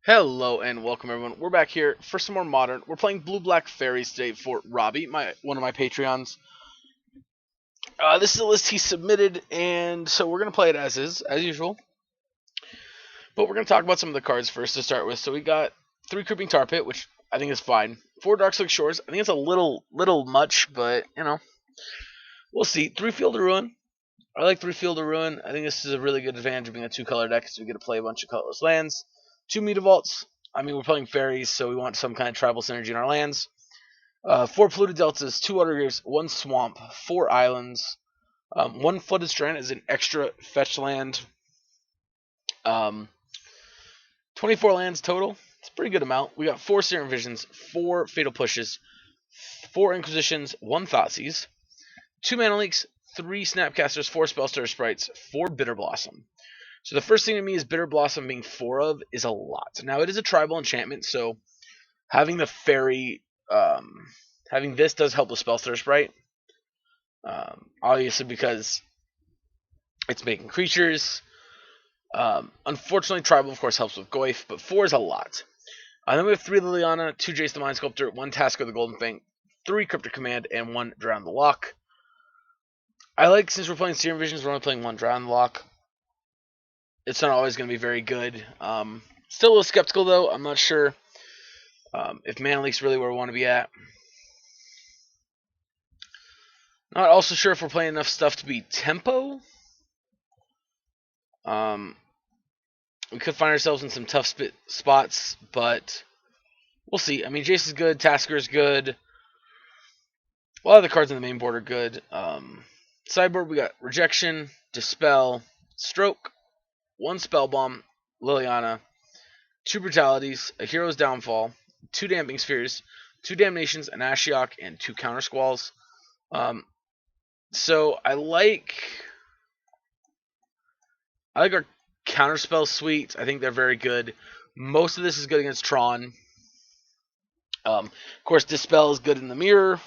Hello and welcome everyone. We're back here for some more modern. We're playing Blue Black Fairies today for Robbie, one of my Patreons. This is a list he submitted, and so we're gonna play it as is, as usual. But we're gonna talk about some of the cards first to start with. So we got 3 Creeping Tar Pit, which I think is fine. 4 Darkslick Shores. I think it's a little much, but we'll see. 3 Field of Ruin. I like 3 Field of Ruin. I think this is a really good advantage of being a 2-color deck, so we get to play a bunch of colorless lands. 2 Meta Vaults. I mean, we're playing fairies, so we want some kind of tribal synergy in our lands. 4 Polluted Deltas, 2 Water Graves, 1 Swamp, 4 Islands. 1 Flooded Strand is an extra fetch land. 24 lands total. It's a pretty good amount. We got 4 Serum Visions, 4 Fatal Pushes, 4 Inquisitions, 1 Thoughtseize, 2 Mana Leaks, 3 Snapcasters, 4 Spellstar Sprites, 4 Bitter Blossom. So the first thing to me is Bitter Blossom being 4 of is a lot. Now it is a tribal enchantment, so having the fairy, having this does help with Spellstar Sprite. Obviously because it's making creatures. Unfortunately, tribal of course helps with Goyf, but 4 is a lot. Then we have 3 Liliana, 2 Jace the Mind Sculptor, 1 Tasker the Golden Fang, 3 Cryptic Command, and 1 Drown the Lock. I like, since we're playing Serum Visions, we're only playing 1 Drown the Lock. It's not always going to be very good. Still a little skeptical though. I'm not sure if Mana Leak's really where we want to be at. Not also sure if we're playing enough stuff to be tempo. We could find ourselves in some tough spots, but we'll see. I mean, Jace is good, Tasker is good. A lot of the cards in the main board are good. Sideboard, we got Rejection, Dispel, Stroke, 1 Spellbomb, Liliana, 2 Brutalities, a Hero's Downfall, 2 Damping Spheres, 2 Damnations, an Ashiok, and 2 Counter Squalls. So I like our Counterspell suite. I think they're very good. Most of this is good against Tron. Of course, Dispel is good in the mirror.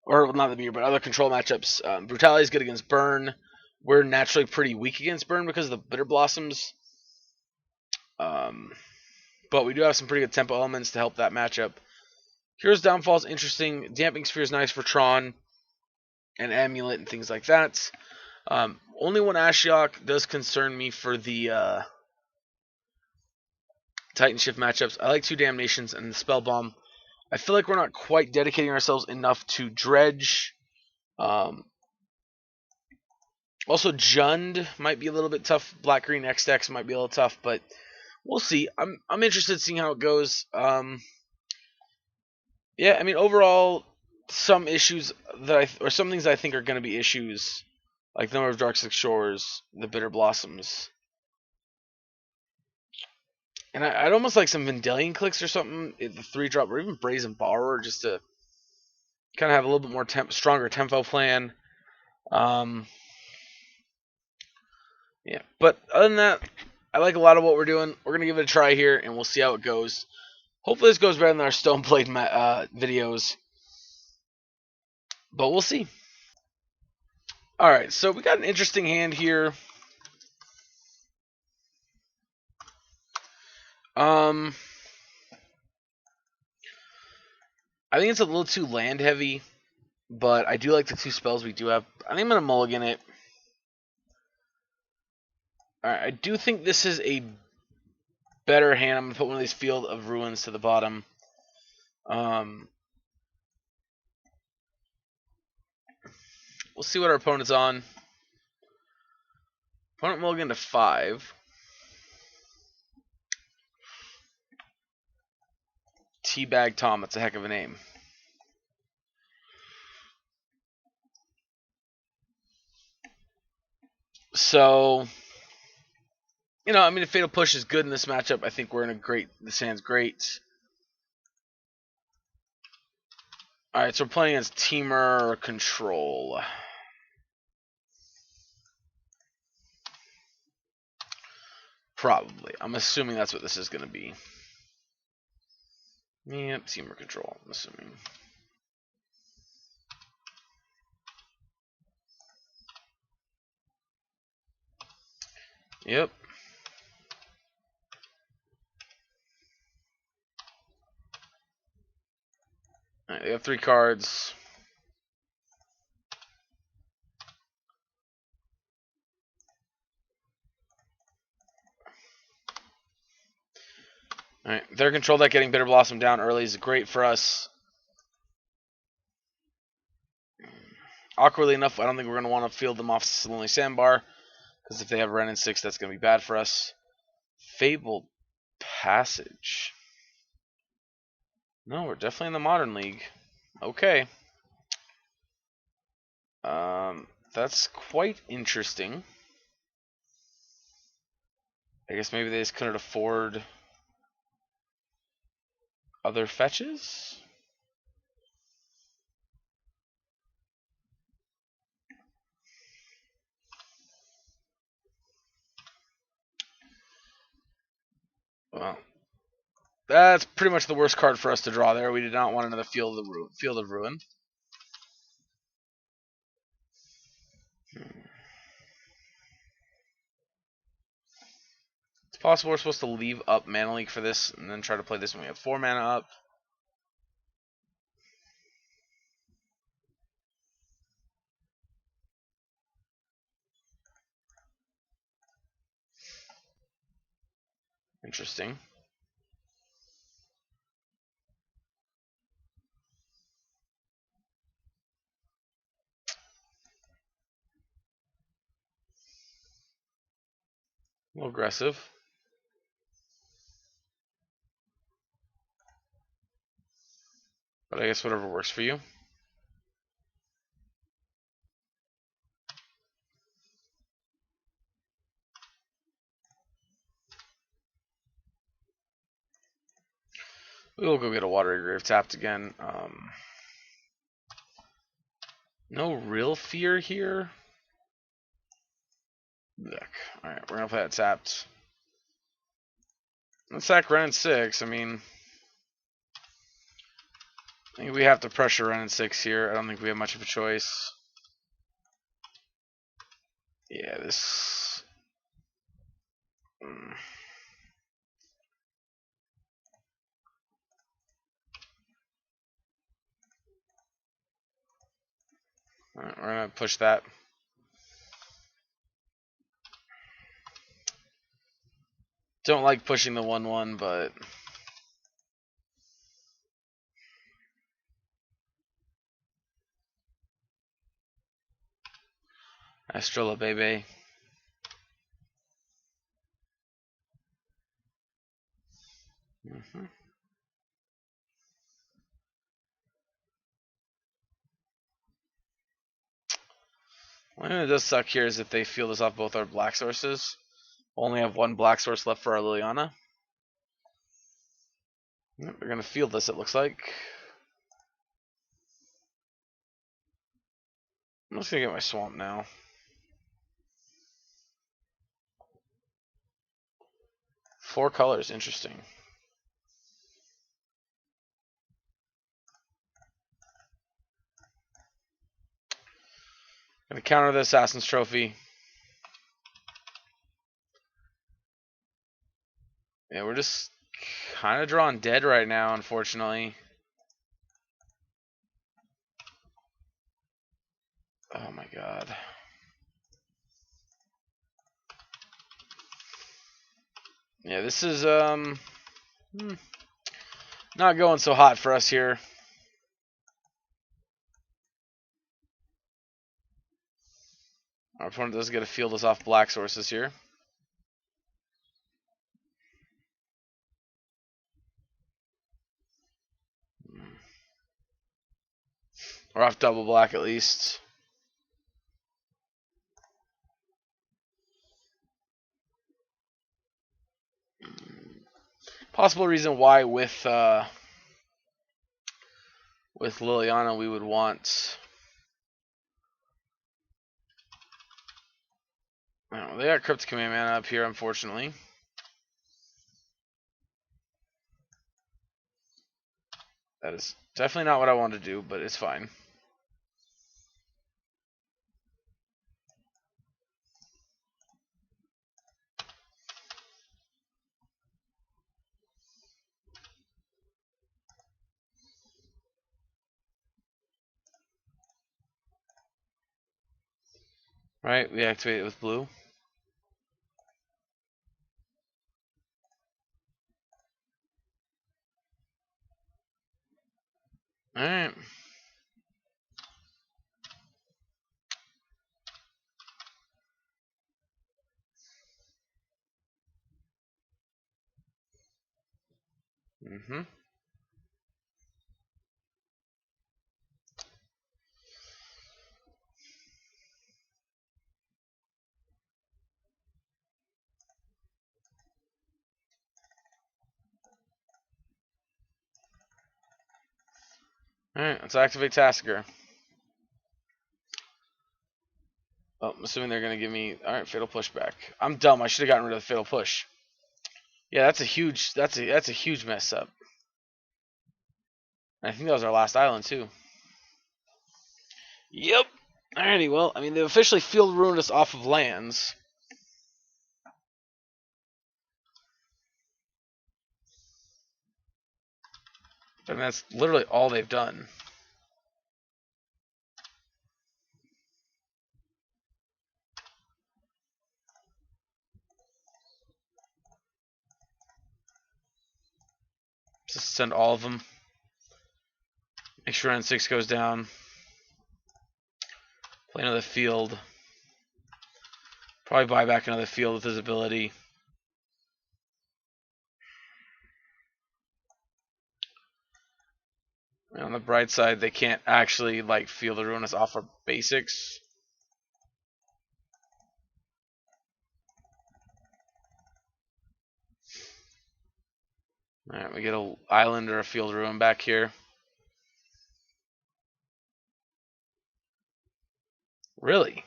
Or not the mirror, but other control matchups. Brutality is good against Burn. We're naturally pretty weak against Burn because of the Bitter Blossoms. But we do have some pretty good tempo elements to help that matchup. Hero's Downfall is interesting. Damping Sphere is nice for Tron and Amulet and things like that. Only 1 Ashiok does concern me for the Titan Shift matchups. I like 2 Damnations and the Spell Bomb. I feel like we're not quite dedicating ourselves enough to Dredge. Also, Jund might be a little bit tough. Black-Green X-Dex might be a little tough, but we'll see. I'm interested in seeing how it goes. Yeah, I mean, overall, some issues or some things I think are going to be issues, like the number of Darkslick Shores, the Bitter Blossoms. And I'd almost like some Vendilion Clicks or something, the 3-drop, or even Brazen Borrower, just to kind of have a little bit more stronger tempo plan. Yeah, but other than that, I like a lot of what we're doing. We're going to give it a try here, and we'll see how it goes. Hopefully this goes better than our Stoneblade videos, but we'll see. Alright, so we got an interesting hand here. I think it's a little too land heavy, but I do like the 2 spells we do have. I think I'm going to mulligan it. Alright, I do think this is a better hand. I'm going to put one of these Field of Ruins to the bottom. We'll see what our opponent's on. Opponent mulligan to 5. Teabag Tom, that's a heck of a name. So, I mean, if Fatal Push is good in this matchup, I think we're in this hand's great. Alright, so we're playing as Teamer Control. Probably. I'm assuming that's what this is going to be. Yep, Teamer Control, I'm assuming. Yep. Alright, they have 3 cards. Alright, their control deck getting Bitter Blossom down early is great for us. Awkwardly enough, I don't think we're going to want to field them off Lonely Sandbar, because if they have Wrenn and 6, that's going to be bad for us. Fabled Passage. No, we're definitely in the Modern League. Okay. That's quite interesting. I guess maybe they just couldn't afford other fetches? Well, that's pretty much the worst card for us to draw there. We did not want another Field of Ruin. It's possible we're supposed to leave up Mana Leak for this and then try to play this when we have 4 mana up. Interesting. A little aggressive. But I guess whatever works for you. We will go get a Watery Grave tapped again. No real fear here. Yuck. Alright, we're going to play that tapped. Let's sack Wrenn and 6. I mean, I think we have to pressure Wrenn and 6 here. I don't think we have much of a choice. Yeah, this... Alright, we're going to push that. Don't like pushing the 1/1, but... Astrella baby. One thing that does suck here is if they field us off both our black sources. Only have 1 black source left for our Liliana. Yep, they're going to field this, it looks like. I'm just going to get my swamp now. Four colors, interesting. Gonna counter the Assassin's Trophy. Yeah, we're just kind of drawing dead right now, unfortunately. Oh my god. Yeah, this is not going so hot for us here. Our opponent does get to field us off black sources here. We're off double black at least. Possible reason why with Liliana we would want... Oh, they got Crypt Command Mana up here, unfortunately. That is definitely not what I wanted to do, but it's fine. Right, we activate it with blue. Alright. Mm-hmm. Alright, let's activate Tasker. Oh, I'm assuming they're gonna give me alright, Fatal Pushback. I'm dumb, I should have gotten rid of the Fatal Push. Yeah, that's a huge mess up. And I think that was our last island too. Yep. Alrighty, well, I mean they've officially field ruined us off of lands. And that's literally all they've done. Just send all of them. Make sure N6 goes down. Play another field. Probably buy back another field with his ability. And on the bright side, they can't actually like field the ruin us off our basics. Alright, we get an island or a field ruin back here. Really?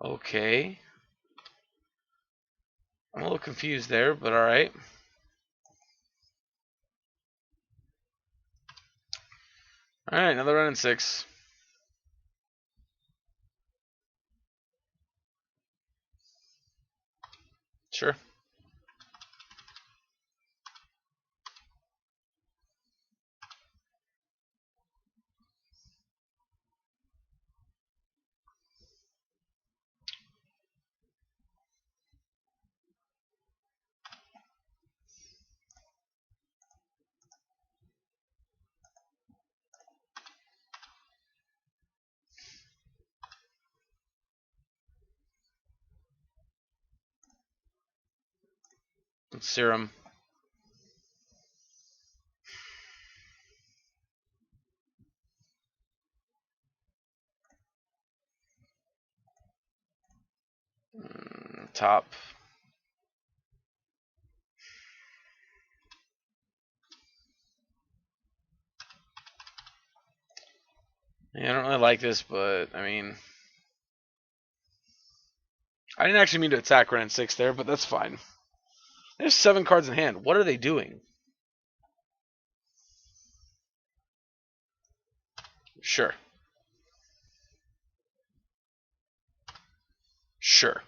Okay. I'm a little confused there, but alright. Alright, another run in 6. Sure. Serum. Top. Yeah, I don't really like this, but I mean, I didn't actually mean to attack Ren 6 there, but that's fine. There's 7 cards in hand. What are they doing? Sure. Sure.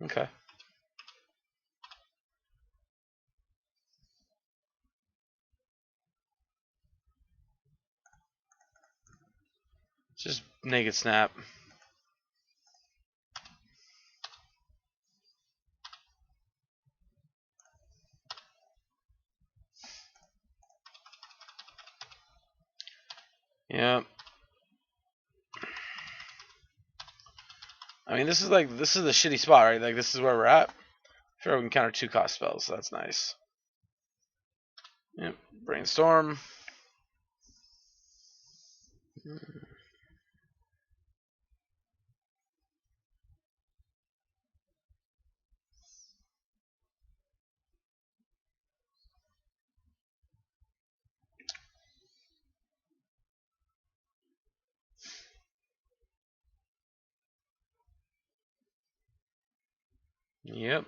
Okay. Just naked snap. Yeah. I mean, this is the shitty spot, right? Like, this is where we're at. Sure, we can counter 2 cost spells, so that's nice. Yep. Brainstorm. Yep.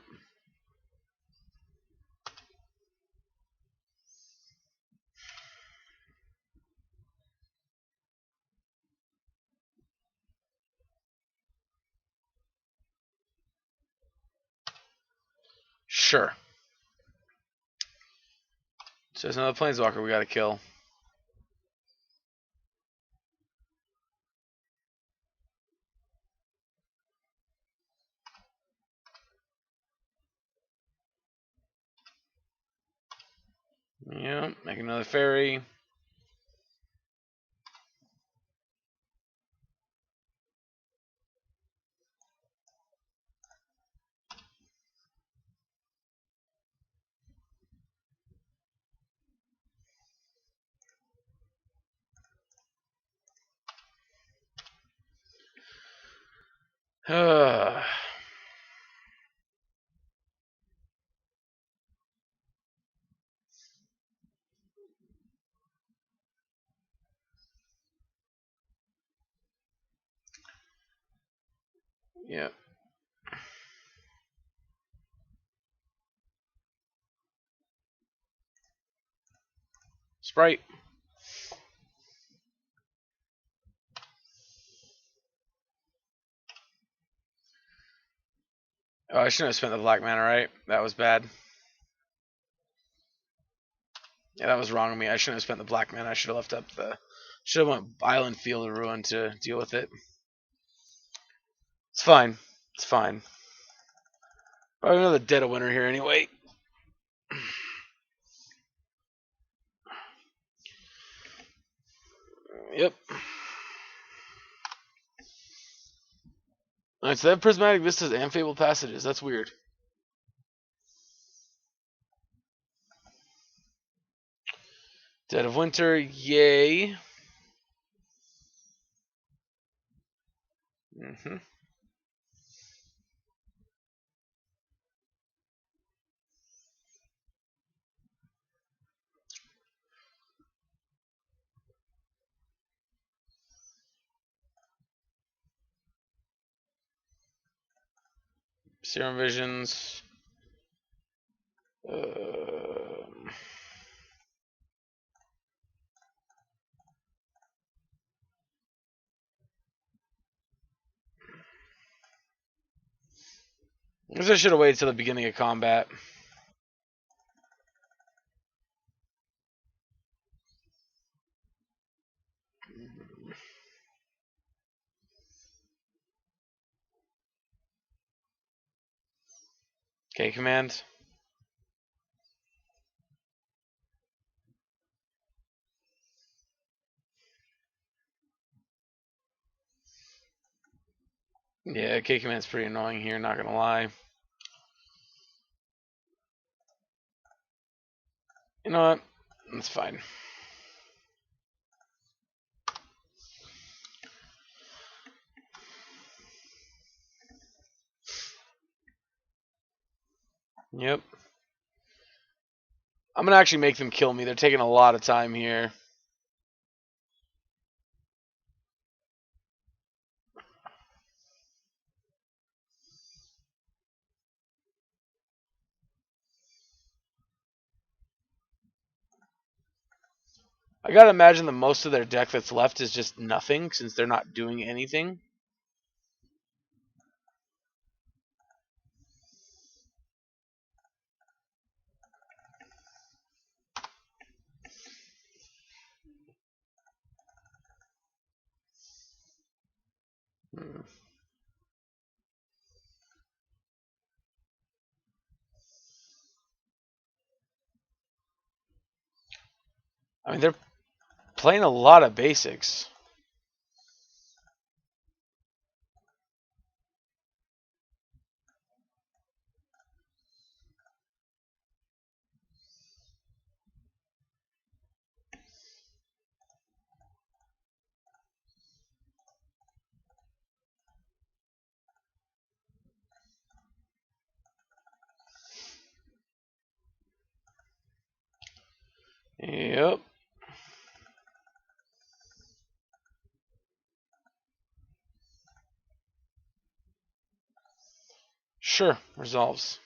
Sure. So there's another planeswalker we gotta kill. Yeah, make another fairy. Yeah. Sprite. Oh, I shouldn't have spent the black mana, right? That was bad. Yeah, that was wrong of me. I shouldn't have spent the black mana. I should have left up the... Should have went Island Field of Ruin to deal with it. It's fine. It's fine. Probably another dead of winter here anyway. Yep. Alright, so they have Prismatic Vistas and Fabled Passages. That's weird. Dead of Winter, yay. Mm-hmm. Serum Visions. I guess I should have waited till the beginning of combat. Okay, command. Yeah, K command's pretty annoying here, not gonna lie. You know what? That's fine. Yep. I'm gonna actually make them kill me. They're taking a lot of time here. I gotta imagine that most of their deck that's left is just nothing, since they're not doing anything. I mean, they're playing a lot of basics. Yep. Sure, resolves.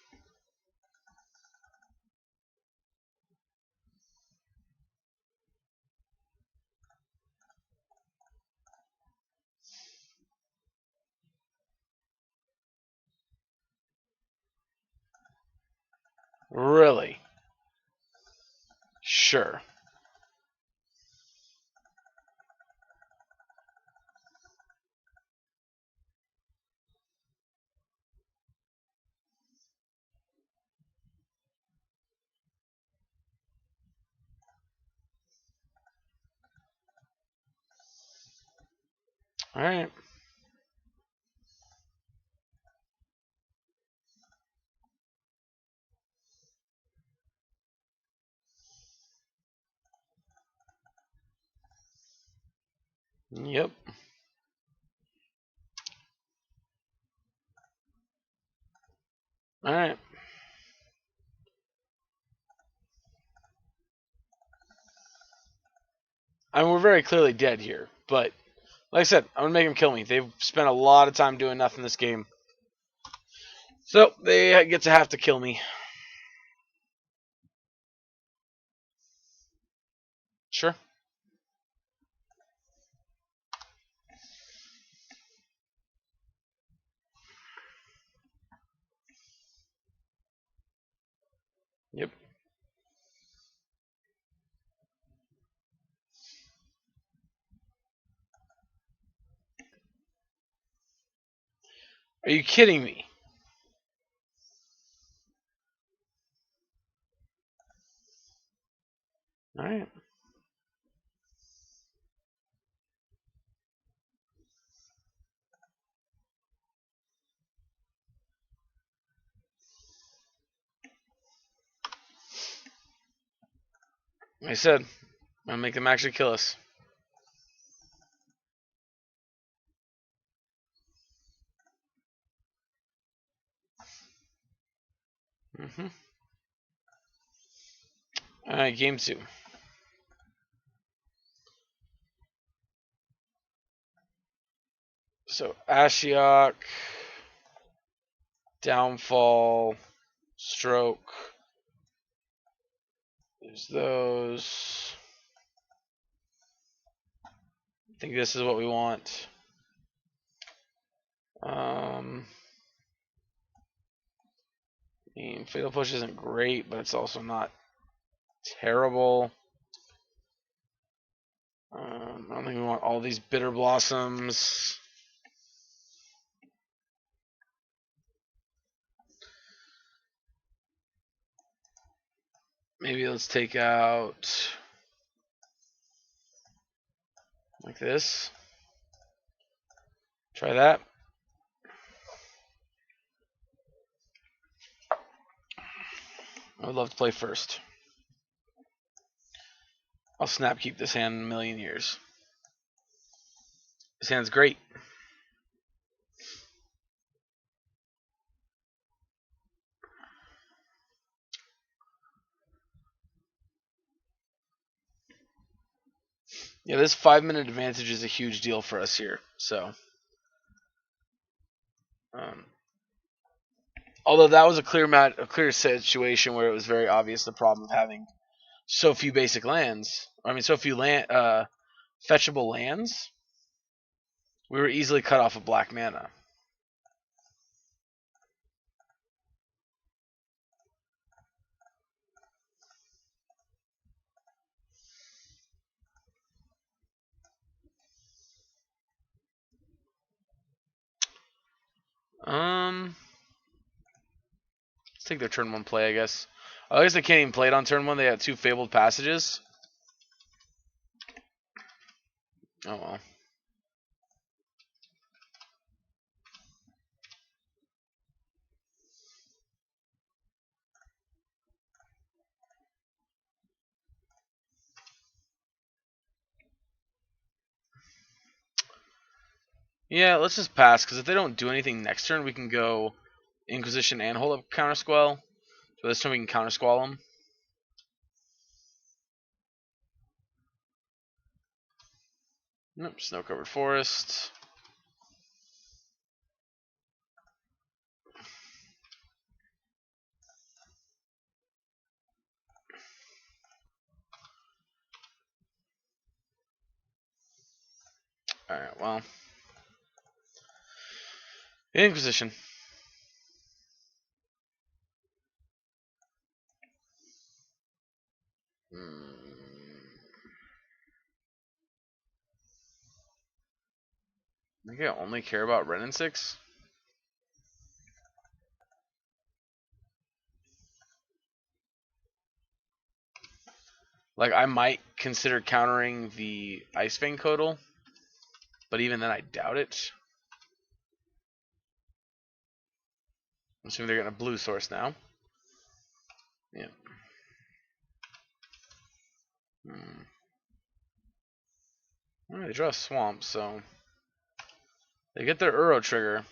Really? Sure. Alright. Yep. Alright. I mean, we're very clearly dead here, but like I said, I'm gonna make them kill me. They've spent a lot of time doing nothing this game, so they get to have to kill me. Sure. Yep. Are you kidding me? Alright. Like I said, I'm gonna make them actually kill us. Mm-hmm. Alright, game 2. So, Ashiok, Downfall, Stroke. There's those. I think this is what we want. I mean, Fatal Push isn't great, but it's also not terrible. I don't think we want all these Bitter Blossoms. Maybe let's take out like this. Try that. I would love to play first. I'll snap keep this hand in a million years. This hand's great. Yeah, this 5-minute advantage is a huge deal for us here. So, although that was a clear situation where it was very obvious the problem of having so few basic lands. I mean, so few fetchable lands. We were easily cut off of black mana. Let's take their turn 1 play, I guess. I guess they can't even play it on turn 1. They had 2 Fabled Passages. Oh well. Yeah, let's just pass, because if they don't do anything next turn, we can go Inquisition and hold up Counter Squall. So this turn we can Counter Squall them. Nope, Snow Covered Forest. Alright, well. Inquisition. I think I only care about Ren and 6. Like, I might consider countering the Ice Fang Codal, but even then I doubt it. I'm assuming they're getting a blue source now. Yeah. Well, they draw a swamp, so they get their Uro trigger.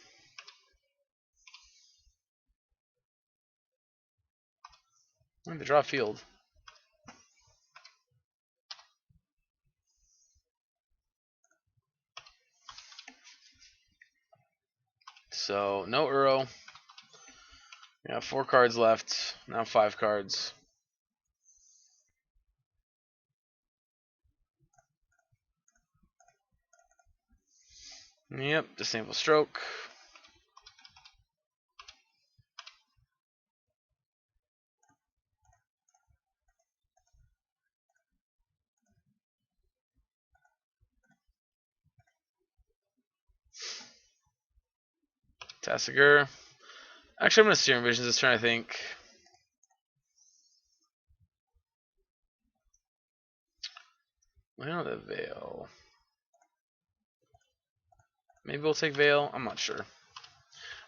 They draw a field. So no Uro. We have 4 cards left. Now 5 cards. Yep, disable stroke. Tassiger. Actually, I'm going to Serum Visions this turn, I think. Well, the Veil. Maybe we'll take Veil. I'm not sure. I'm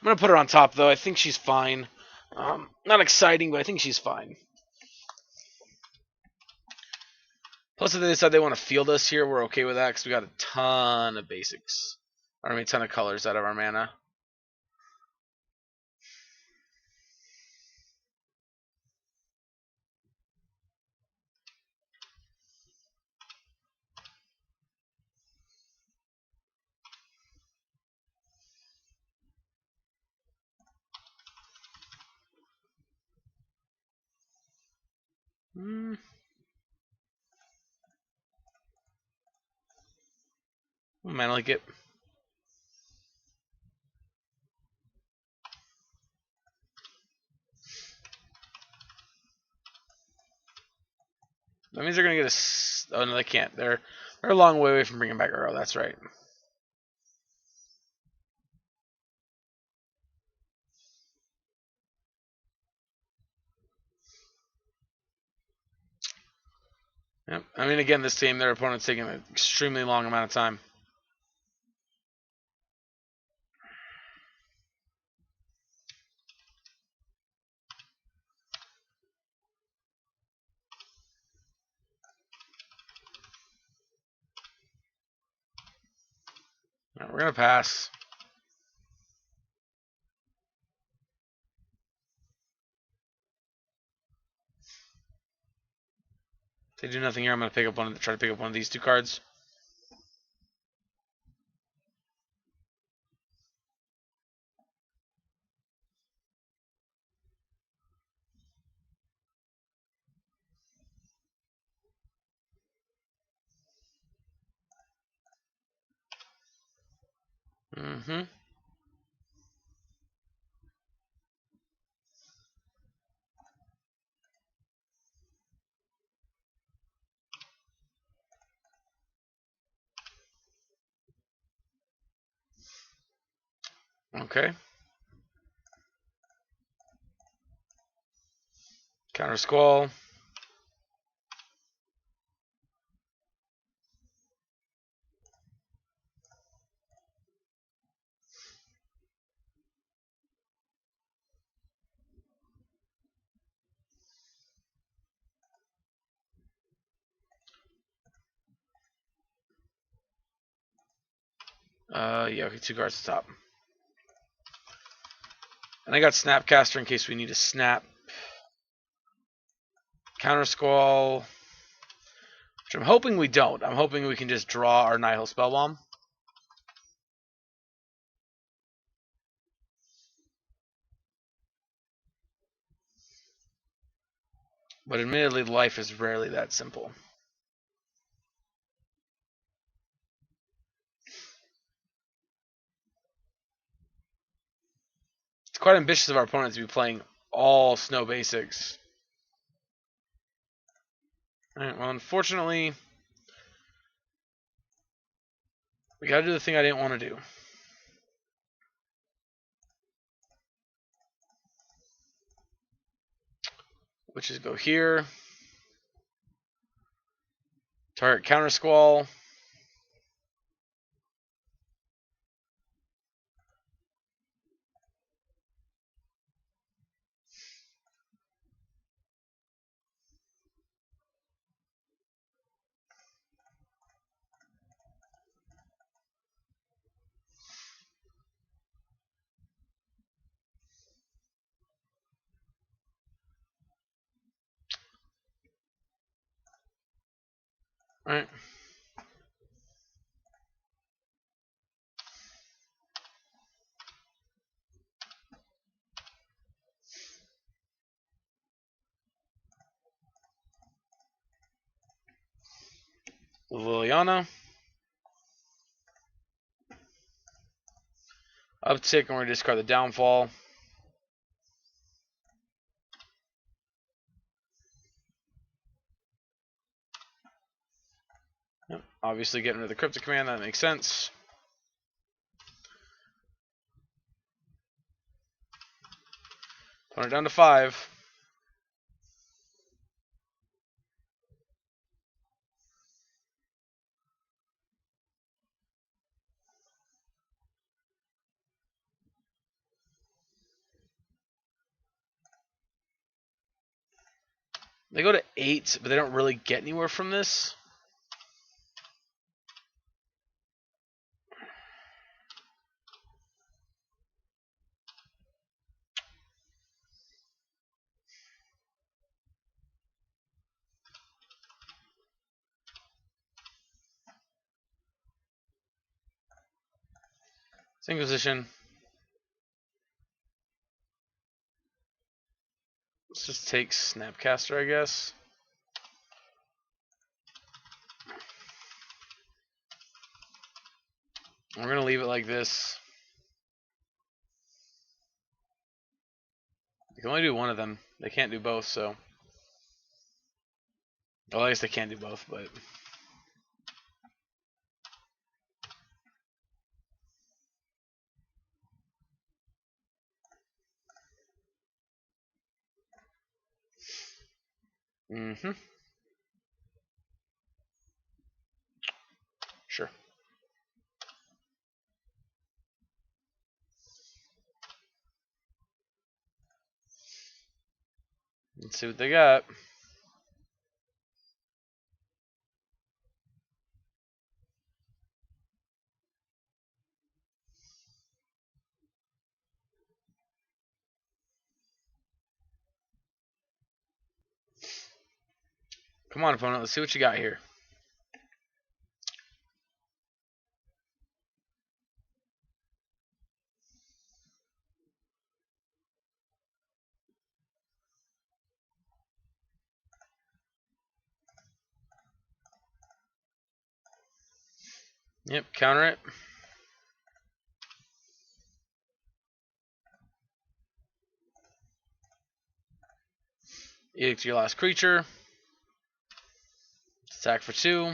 going to put her on top, though. I think she's fine. Not exciting, but I think she's fine. Plus, if they decide they want to field us here, we're okay with that because we got a ton of basics. I mean, a ton of colors out of our mana. We'll manually get. That means they're going to get a. Oh, no, they can't. They're a long way away from bringing back Uro. That's right. Yep. I mean, again, this team, their opponent's taking an extremely long amount of time. Right, we're going to pass. If they do nothing here, I'm going to try to pick up one of these 2 cards. Mm-hmm. Okay. Counter Squall. Yeah, okay, 2 cards at the top. And I got Snapcaster in case we need a snap. Counter Squall. Which I'm hoping we don't. I'm hoping we can just draw our Nihil Spellbomb. But admittedly, life is rarely that simple. It's quite ambitious of our opponent to be playing all snow basics. Alright, well, unfortunately, we gotta do the thing I didn't want to do. which is go here. Target counter squall. Alright. Liliana. Uptick, and we're going to discard the downfall. Yep. Obviously getting rid of the cryptic command, that makes sense. Put it down to 5. They go to 8, but they don't really get anywhere from this. Single position. Let's just take Snapcaster, I guess. We're going to leave it like this. They can only do one of them. They can't do both, so. Well, I guess they can't do both, but. Mm-hmm. Sure. Let's see what they got. Come on, opponent. Let's see what you got here. Yep, counter it. Edict your last creature. Attack for 2.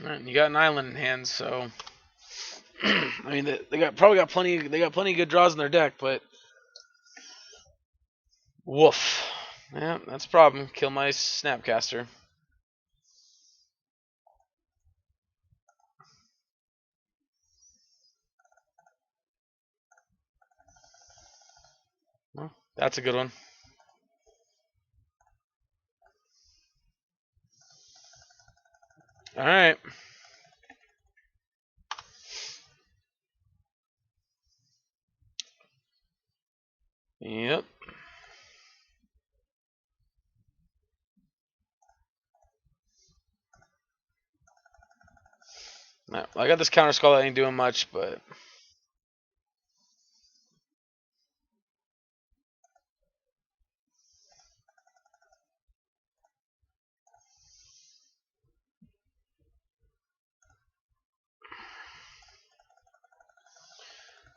Alright, you got an island in hand, so I mean they probably got plenty of good draws in their deck, but woof. Yeah, that's a problem. Kill my Snapcaster. Well, that's a good one. Alright. Yep. No, I got this counter skull that ain't doing much, but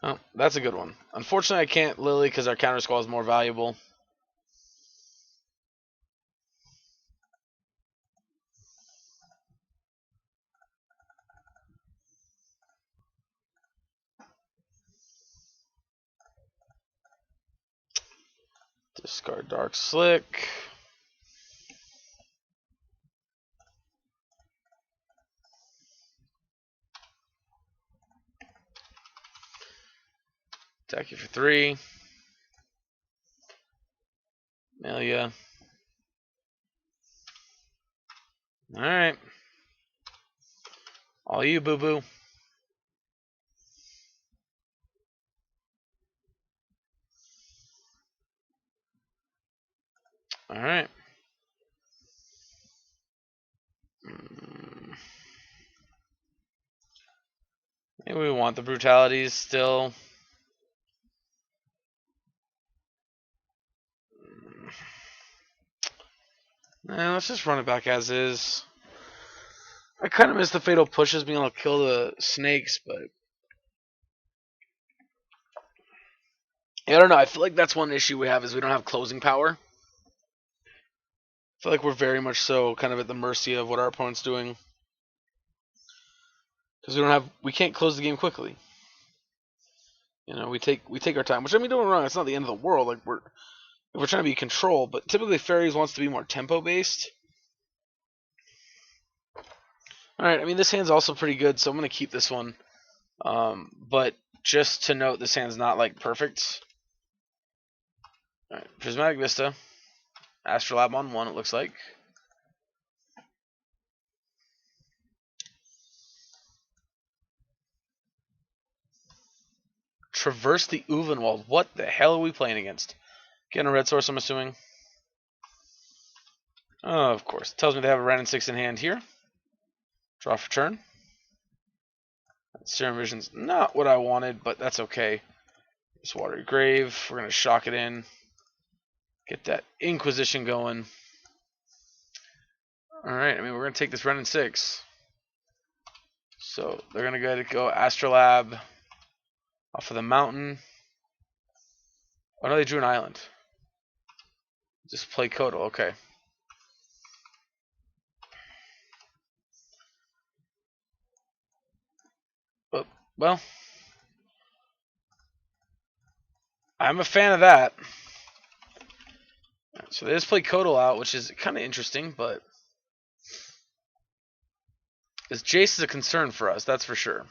oh, that's a good one. Unfortunately, I can't Lily because our counter skull is more valuable. Discard Dark Slick. Attack you for 3. Amelia. Alright. All you, boo-boo. Alright. Maybe we want the brutalities still. Nah, let's just run it back as is. I kind of miss the fatal pushes being able to kill the snakes, but yeah, I don't know. I feel like that's one issue we have is we don't have closing power. I feel like we're very much so kind of at the mercy of what our opponent's doing because we can't close the game quickly. You know, we take our time, which I mean, don't get me wrong, it's not the end of the world. Like we're trying to be control, but typically Fairies wants to be more tempo based. All right, I mean this hand's also pretty good, so I'm gonna keep this one. But just to note, this hand's not like perfect. All right, Prismatic Vista, Astrolabe on 1. It looks like. Traverse the Uvenwald. What the hell are we playing against? Getting a red source, I'm assuming. Oh, of course. It tells me they have a Ren and 6 in hand here. Draw for turn. Serum Vision's not what I wanted, but that's okay. This Watery Grave. We're going to shock it in. Get that Inquisition going. Alright, I mean, we're going to take this Ren and 6. So, they're going to go Astrolabe off of the mountain. Oh, no, they drew an island. Just play Kotal, okay. But, well, I'm a fan of that. So they just play Kotal out, which is kind of interesting, but this Jace is a concern for us, that's for sure.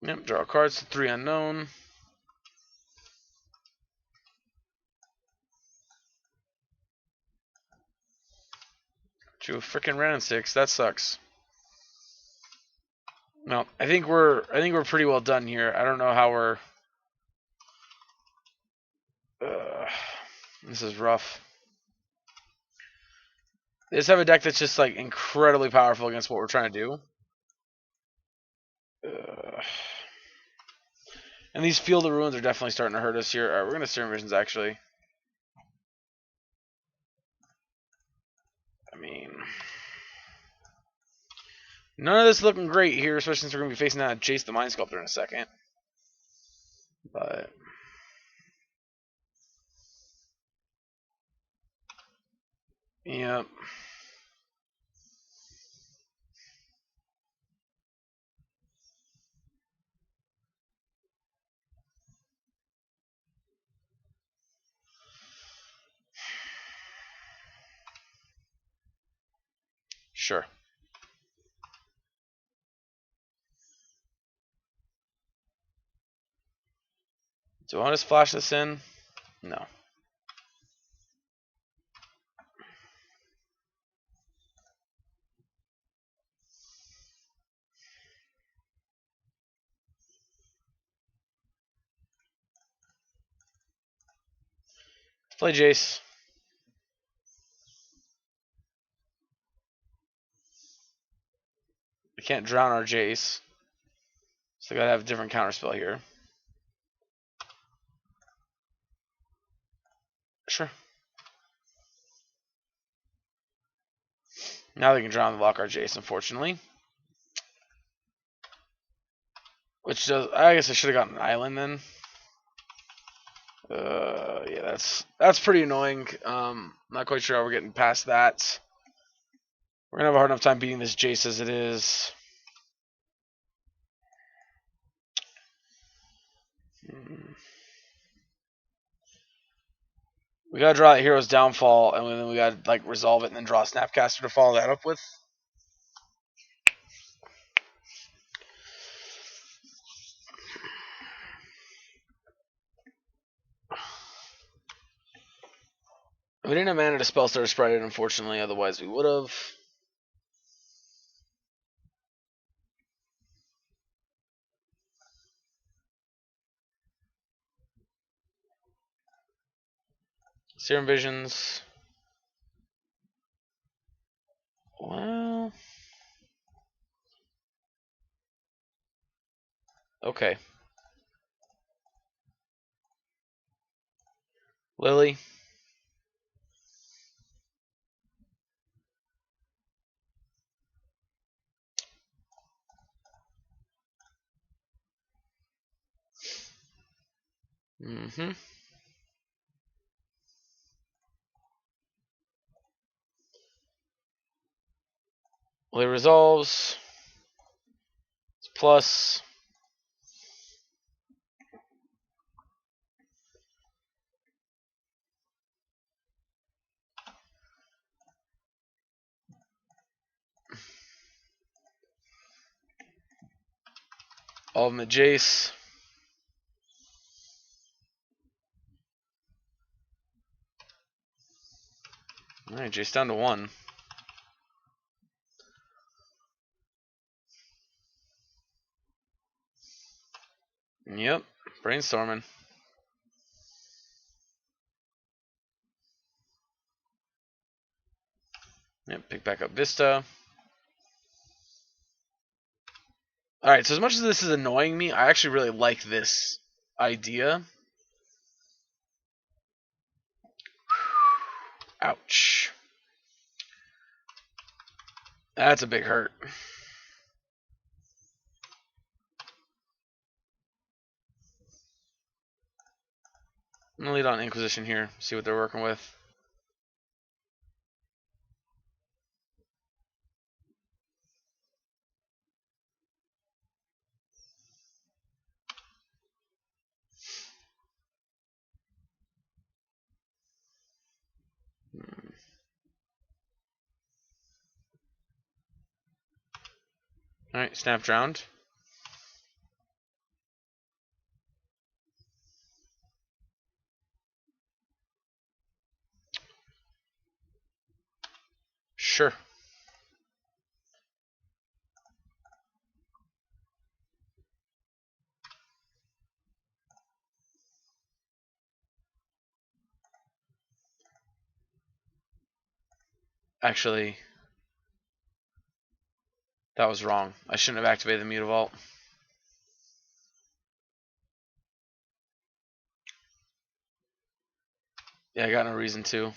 Yep, draw cards to 3 unknown. Drew a freaking Ren and 6. That sucks. No, I think we're pretty well done here. I don't know how we're. This is rough. They just have a deck that's just like incredibly powerful against what we're trying to do. And these Field of Ruins are definitely starting to hurt us here. Alright, we're gonna Serum Visions actually. I mean, none of this is looking great here, especially since we're gonna be facing that Jace the Mind Sculptor in a second. But yep. Sure. Do I want to just flash this in? No. Let's play Jace. We can't drown our Jace. So I gotta have a different counterspell here. Sure. Now they can drown the lock our Jace, unfortunately. Which does, I guess I should have gotten an island then. Yeah, that's pretty annoying. Not quite sure how we're getting past that. We're going to have a hard enough time beating this Jace as it is. We got to draw that Hero's Downfall, and then we got to like resolve it and then draw a Snapcaster to follow that up with. We didn't have mana to Spellstar Sprite it, unfortunately, otherwise we would have. Serum Visions. Well. Okay. Lily. Mm-hmm. Lily resolves. It's plus. All of them at Jace. Alright, Jace down to 1. Yep, brainstorming. Yep, pick back up Vista. Alright, so as much as this is annoying me, I actually really like this idea. Ouch. That's a big hurt. I'm going to lead on Inquisition here, see what they're working with. Alright, Snap Drowned. Sure. Actually, that was wrong. I shouldn't have activated the Mutavault. Yeah, I got no reason to.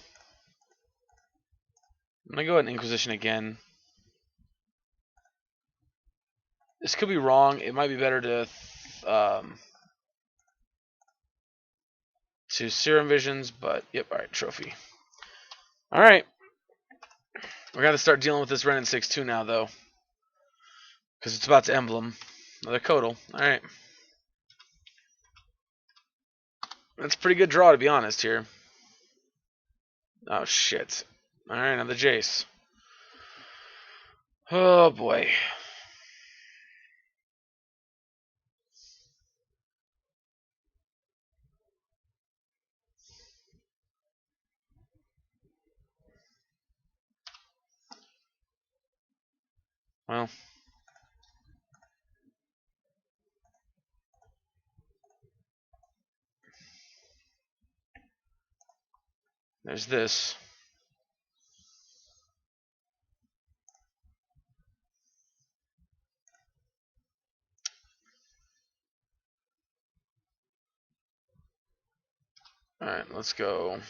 I'm going to go ahead and Inquisition again. This could be wrong. It might be better to Serum Visions, but yep, alright, Trophy. Alright. We're going to start dealing with this Ren and 6-2 now, though. Because it's about to Emblem. Another Codal. Alright. That's a pretty good draw, to be honest, here. Oh, shit. Alright, another Jace. Oh, boy. Well. There's this. Alright, let's go.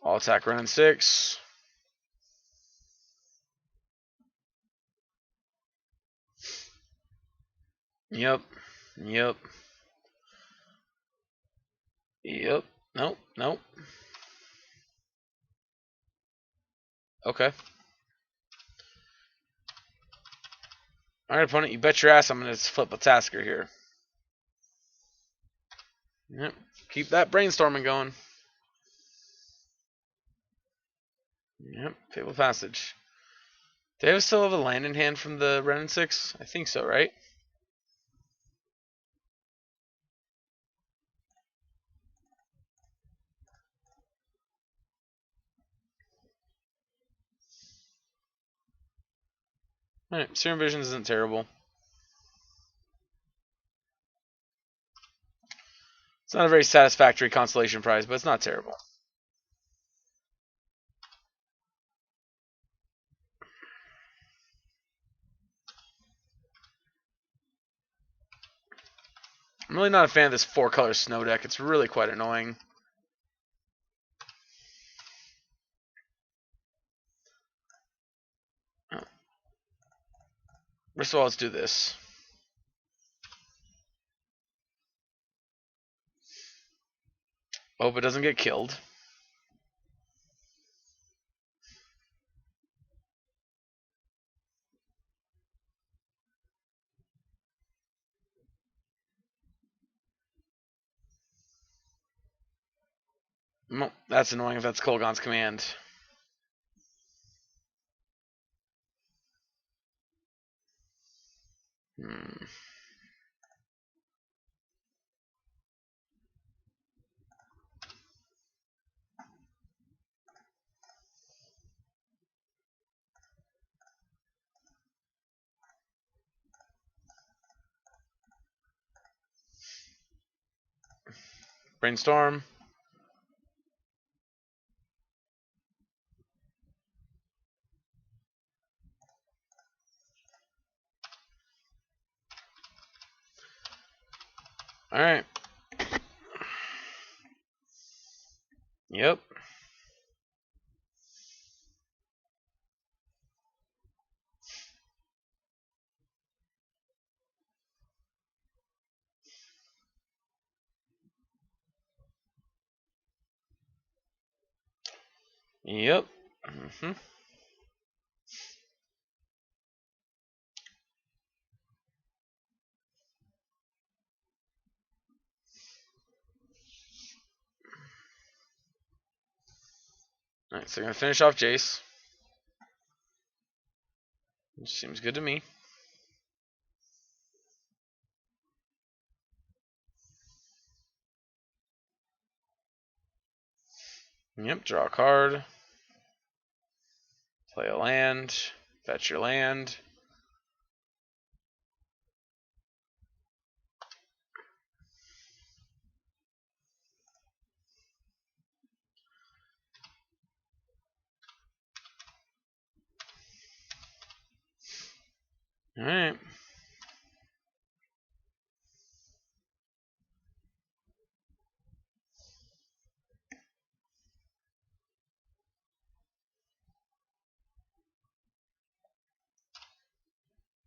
All attack Ren and 6. Yep. Yep. Yep. Nope. Nope. Okay. Alright, opponent, you bet your ass I'm going to flip a Tasker here. Yep. Keep that brainstorming going. Yep. Fabled Passage. Do they still have a land in hand from the Ren 6? I think so, right? Alright, Serum Visions isn't terrible. It's not a very satisfactory consolation prize, but it's not terrible. I'm really not a fan of this 4-color snow deck. It's really quite annoying. First of all, let's do this. Hope it doesn't get killed. Well, that's annoying if that's Kolgon's command. Brainstorm. Alright. Yep. Yep. Alright, so I'm going to finish off Jace. Which seems good to me. Yep, draw a card. Play a land. Fetch your land. Alright.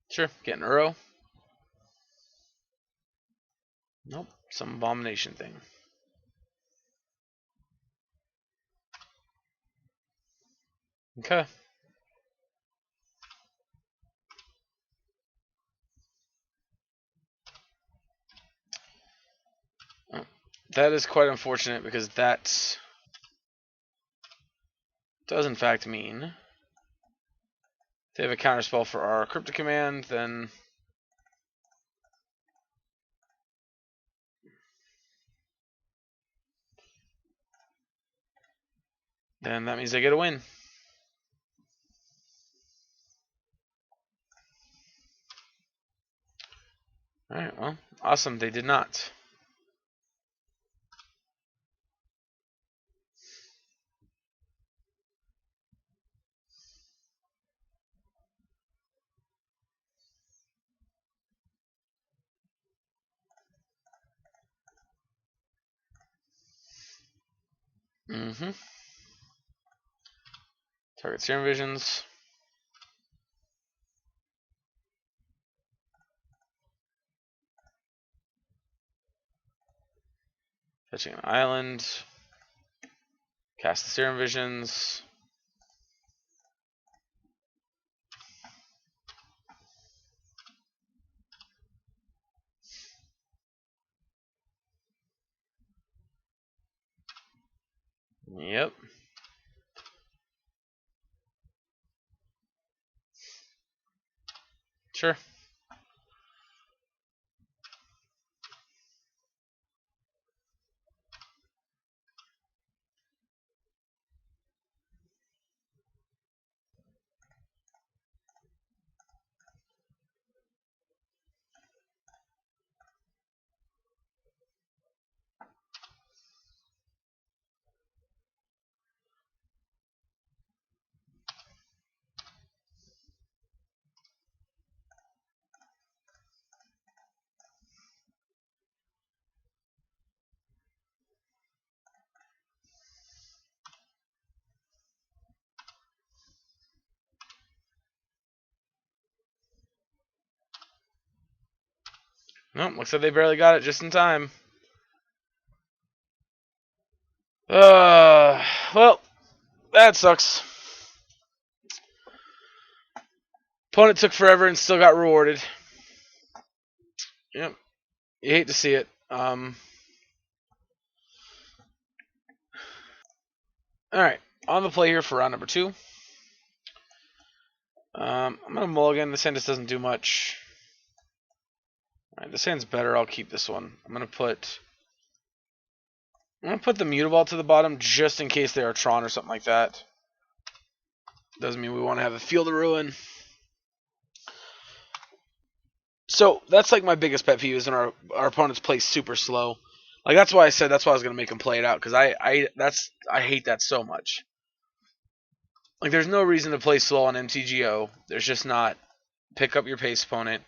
Sure, get an Uro. Nope, some abomination thing. Okay. That is quite unfortunate because that does in fact mean if they have a counterspell for our cryptic command, then that means they get a win. Alright, well, awesome, they did not. Target Serum Visions. Fetching an island. Cast the Serum Visions. Yep. Sure. Nope, looks like they barely got it just in time. Well, that sucks. Opponent took forever and still got rewarded. Yep, you hate to see it. Alright, on the play here for round number 2. I'm going to mulligan. This hand just doesn't do much. Alright, this hand's better. I'll keep this one. I'm going to put the Mutable to the bottom just in case they are Tron or something like that. Doesn't mean we want to have a Field of Ruin. So that's like my biggest pet peeve is when our opponents play super slow. Like that's why I said that's why I was gonna make them play it out because I hate that so much. Like there's no reason to play slow on MTGO. There's just not. Pick up your pace opponent.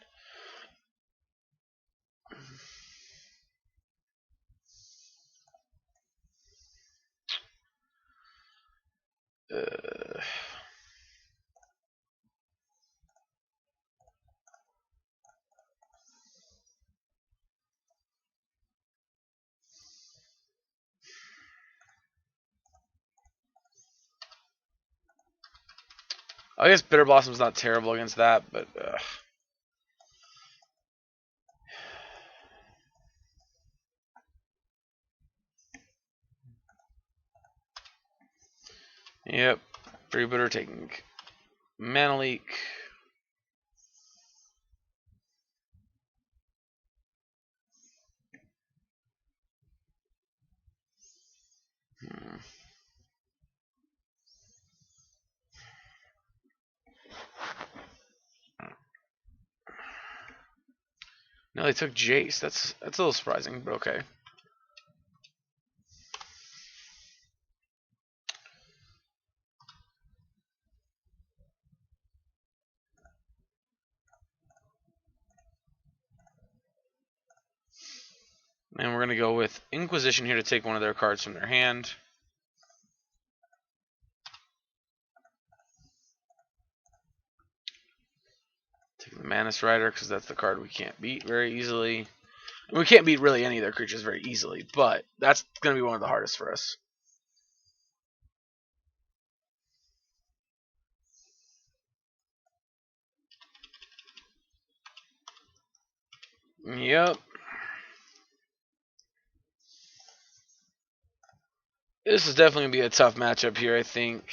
I guess Bitter Blossom's not terrible against that, but yep. Freebooter taking Mana Leak. No, they took Jace. That's a little surprising, but okay. And we're going to go with Inquisition here to take one of their cards from their hand. Take the Manus Rider because that's the card we can't beat very easily. And we can't beat really any of their creatures very easily, but that's going to be one of the hardest for us. Yep. This is definitely going to be a tough matchup here, I think.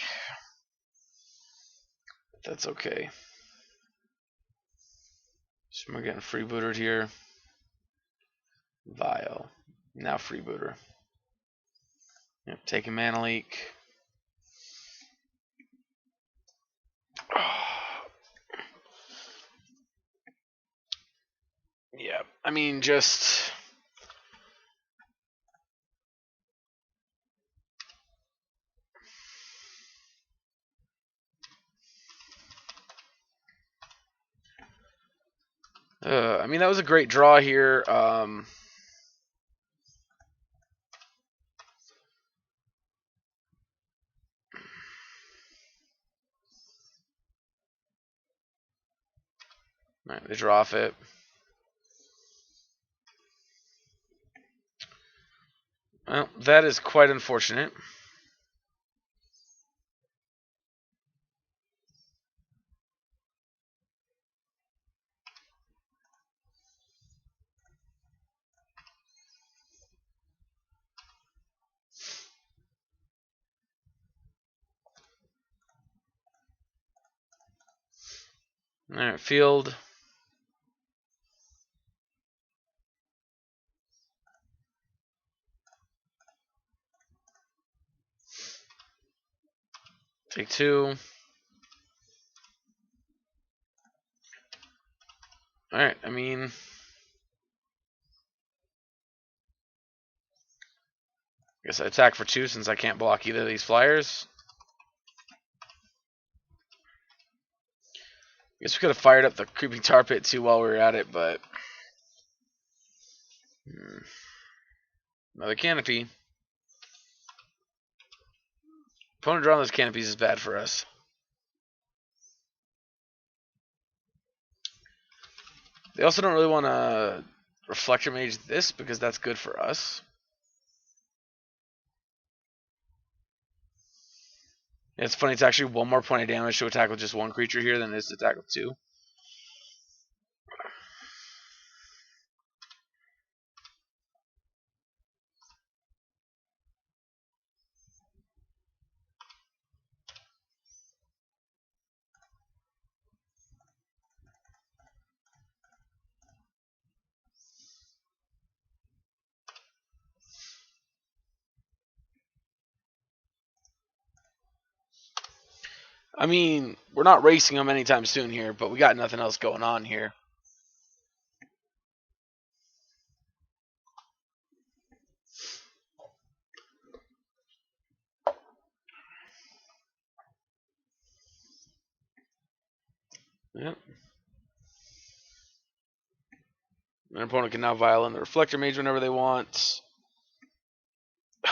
That's okay. So we're getting freebootered here. Vile. Now freebooter. Yep, taking Mana Leak. Yeah, I mean, just... I mean, that was a great draw here. Right, they draw off it. Well, that is quite unfortunate. Alright, field. Take 2. Alright, I mean... guess I attack for 2 since I can't block either of these flyers. Guess we could have fired up the creeping tar pit too while we were at it, but... Another canopy. Opponent drawing those canopies is bad for us. They also don't really want to Reflector Mage this because that's good for us. It's funny, it's actually 1 more point of damage to attack with just 1 creature here than it is to attack with 2. I mean, we're not racing them anytime soon here, but we got nothing else going on here. Yep. An opponent can now violin the Reflector Mage whenever they want.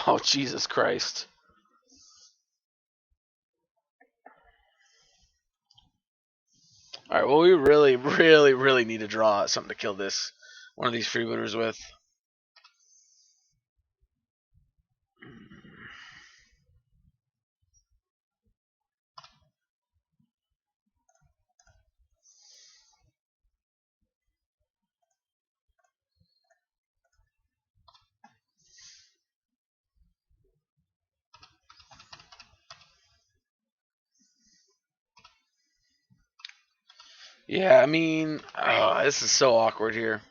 Oh, Jesus Christ. Alright, well, we really, really, really need to draw something to kill this. One of these freebooters with. Yeah, I mean, this is so awkward here.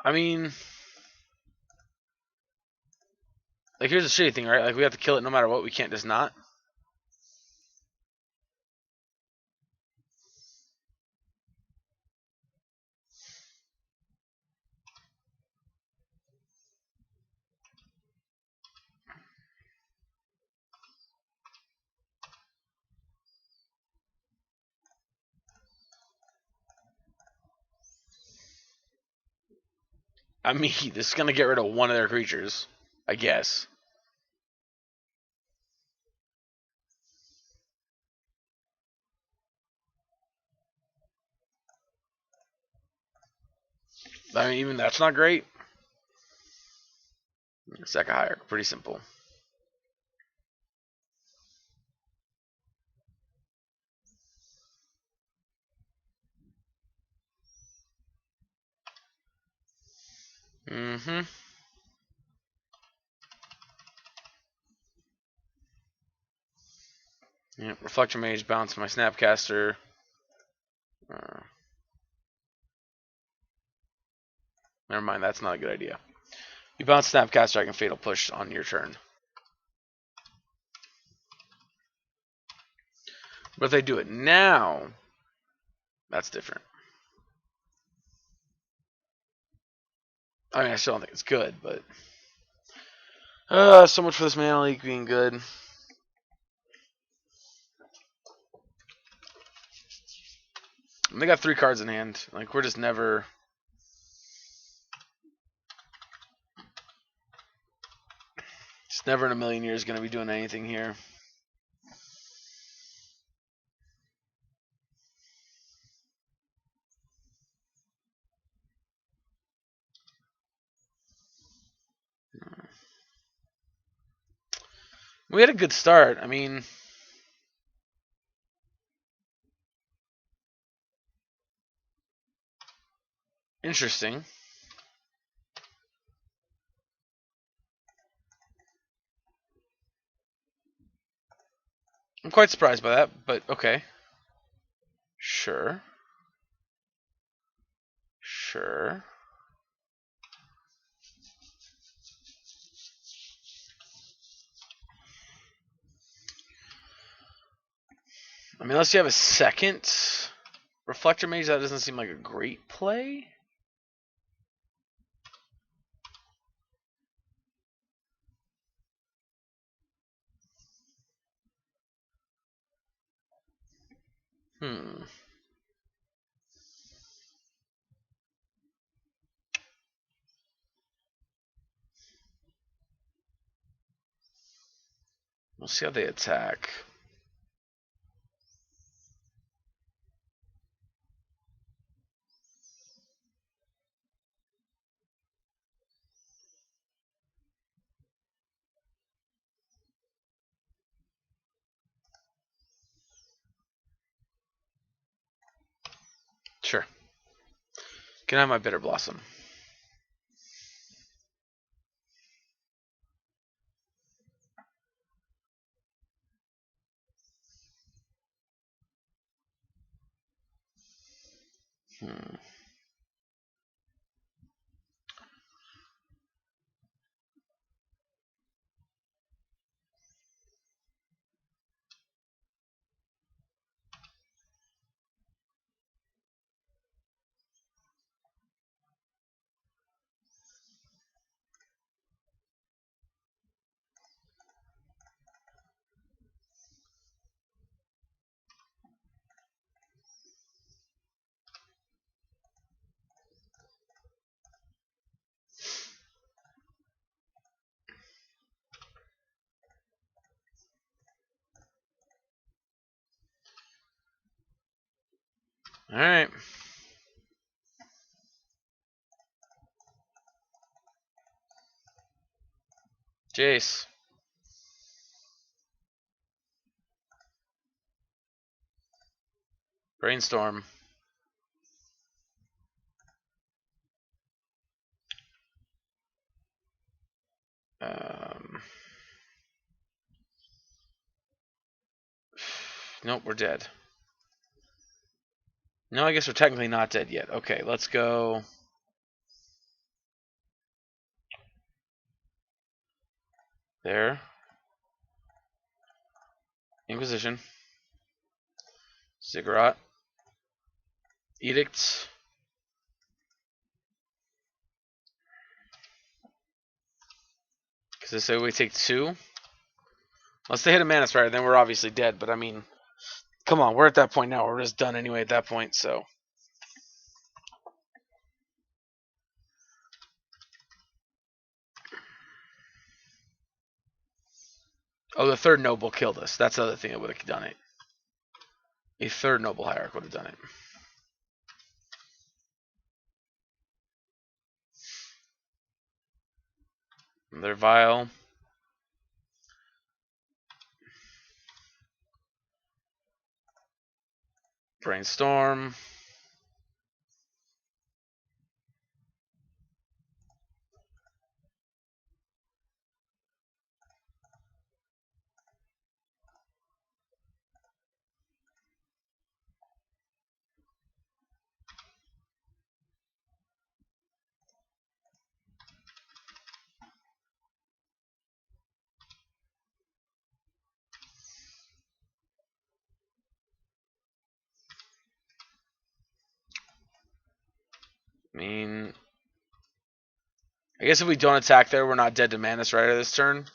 I mean, like, here's the shitty thing, right? Like, we have to kill it no matter what. We can't just not. I mean, this is going to get rid of one of their creatures, I guess. I mean, even that's not great. Second hierarchy, pretty simple. Mm-hmm. Yeah, Reflector Mage, bounce my Snapcaster. Never mind, that's not a good idea. You bounce Snapcaster, I can Fatal Push on your turn. But if they do it now, that's different. I mean, I still don't think it's good, but... so much for this Mana Leak being good. And they got 3 cards in hand. Like, we're just never... Just never in a million years going to be doing anything here. We had a good start. I mean, interesting. I'm quite surprised by that, but okay. Sure. Sure. I mean, unless you have a second Reflector Mage, that doesn't seem like a great play. Hmm. We'll see how they attack. Sure. Can I have my Bitter Blossom? Hmm. All right. Jace. Brainstorm. Um, nope, we're dead. No, I guess we're technically not dead yet. Okay, let's go. There. Inquisition. Ziggurat. Edict. Because they say we take 2. Unless they hit a Mana Strider, then we're obviously dead. But I mean, come on, we're at that point now. We're just done anyway at that point, so. Oh, the third Noble killed us. That's the other thing that would have done it. A third Noble Hierarch would have done it. They're vile. Brainstorm. I mean, I guess if we don't attack there, we're not dead to Mana Strider this turn.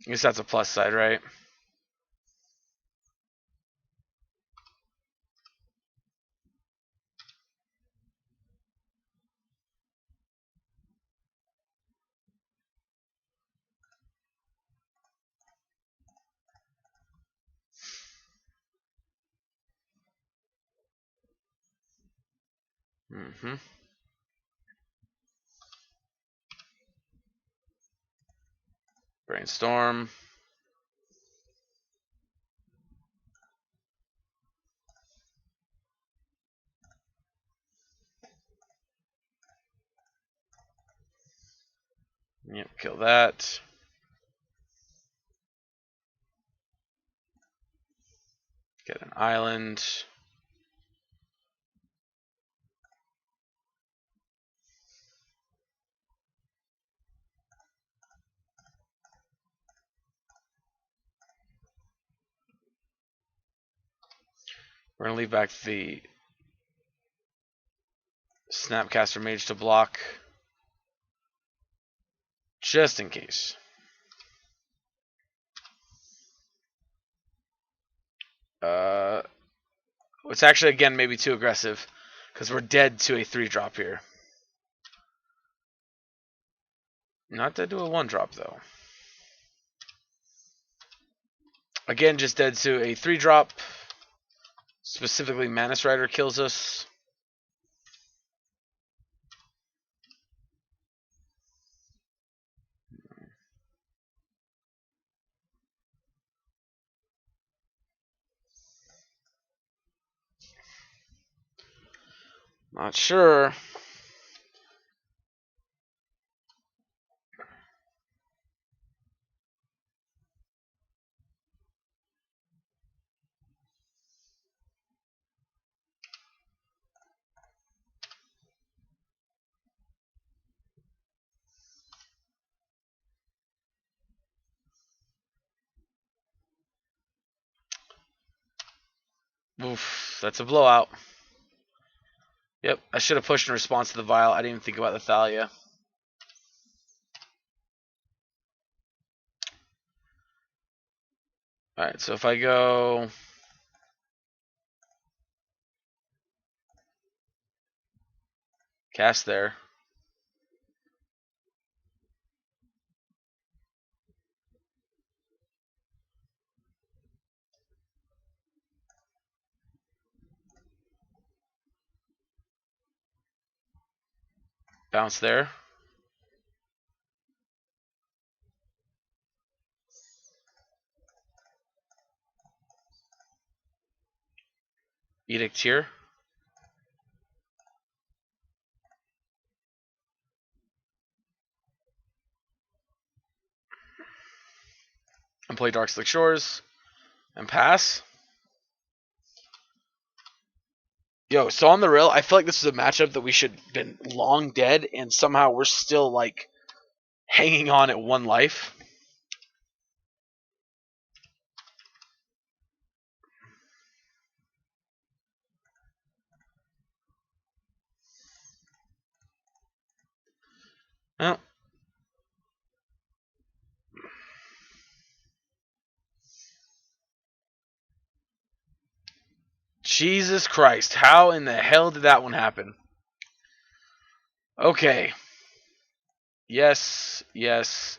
I guess that's a plus side, right? Mm-hmm. Brainstorm. Yep, kill that. Get an island. We're going to leave back the Snapcaster Mage to block, just in case. It's actually, again, maybe too aggressive, because we're dead to a 3-drop here. Not dead to a 1-drop, though. Again, just dead to a 3-drop. Specifically, Manus Rider kills us. Not sure. Oof, that's a blowout. Yep, I should have pushed in response to the Vial. I didn't even think about the Thalia. Alright, so if I go... Cast there. Bounce there. Edict here. And play Darkslick Shores. And pass. Yo, so on the real, I feel like this is a matchup that we should have been long dead, and somehow we're still, like, hanging on at 1 life. Well, Jesus Christ, how in the hell did that one happen? Okay. Yes, yes,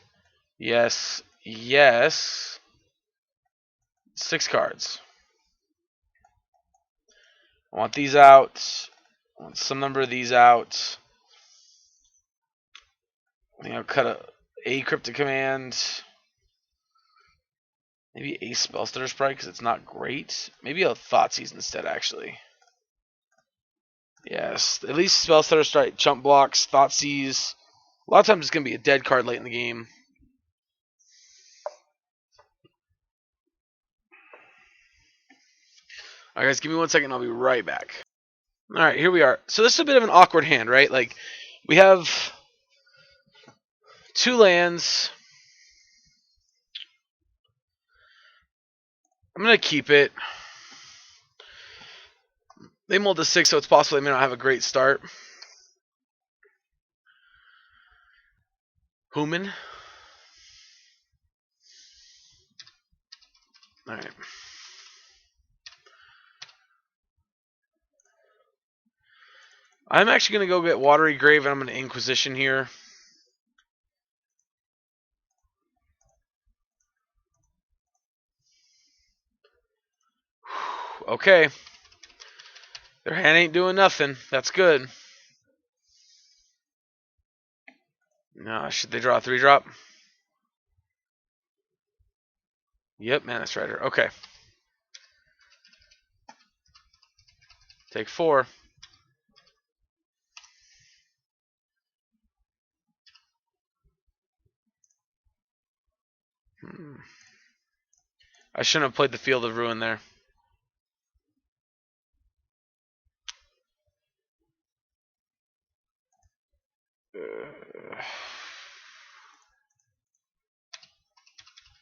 yes, yes. 6 cards. I want these out. I want some number of these out. I think I'll cut a Cryptic Command. Maybe a Spellstutter Sprite because it's not great. Maybe a Thoughtseize instead, actually. Yes, at least Spellstutter Sprite chump blocks, Thoughtseize. A lot of times it's going to be a dead card late in the game. Alright guys, give me 1 second, I'll be right back. Alright, here we are. So this is a bit of an awkward hand, right? Like, we have 2 lands. I'm going to keep it. They mulled to 6, so it's possible they may not have a great start. Human. Alright. I'm actually going to go get Watery Grave, and I'm going to Inquisition here. Okay. Their hand ain't doing nothing. That's good. No, should they draw a 3-drop? Yep, Mana Strider. Okay. Take 4. I shouldn't have played the Field of Ruin there.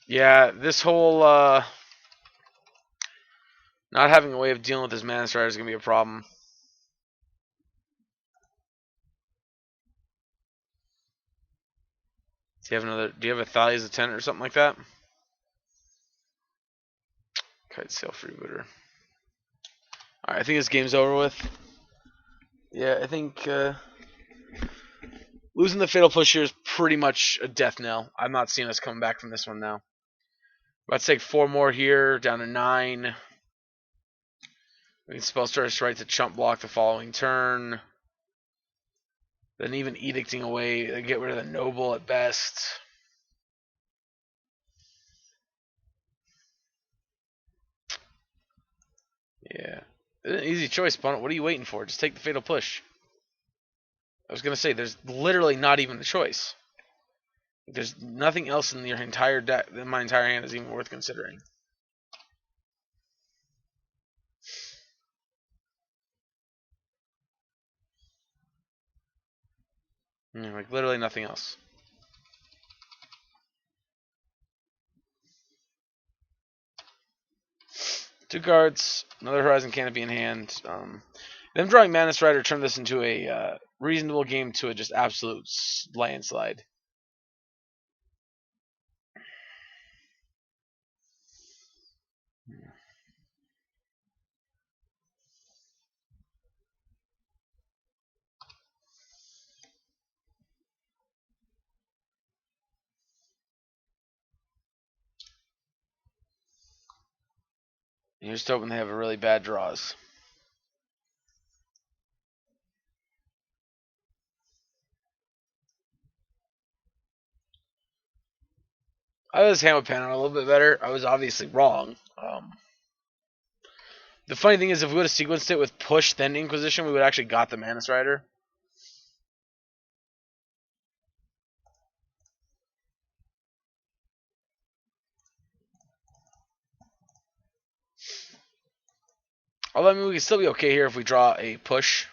Yeah, this whole not having a way of dealing with this Mana Strider is going to be a problem. Do you have a Thalia's Attendant or something like that? Kite Sail Freebooter. Alright, I think this game's over with. Yeah, I think losing the Fatal Push here is pretty much a death knell. I'm not seeing us coming back from this one now. Let's take 4 more here, down to 9. We can Spellstar Strike to chump block the following turn. Then even Edicting away, get rid of the Noble at best. Yeah. An easy choice, opponent. What are you waiting for? Just take the Fatal Push. I was going to say, there's literally not even a choice. There's nothing else in your entire deck, my entire hand is even worth considering. Like, literally nothing else. Two cards, another Horizon Canopy in hand. Them drawing Mana Strider turned this into a reasonable game to a just absolute landslide. You're just hoping they have a really bad draws. I was hand with Pan a little bit better. I was obviously wrong. The funny thing is, if we would have sequenced it with push then Inquisition, we would have actually got the Mana Strider. Although, I mean, we could still be okay here if we draw a push.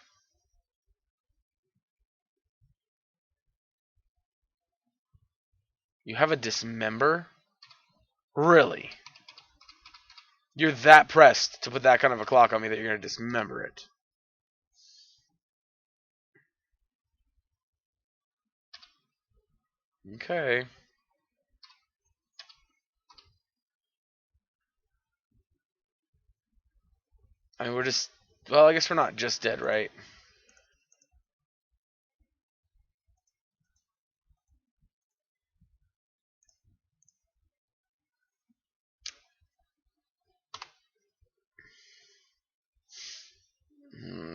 You have a Dismember? Really? You're that pressed to put that kind of a clock on me that you're going to Dismember it. Okay. I mean, we're just... Well, I guess we're not just dead, right?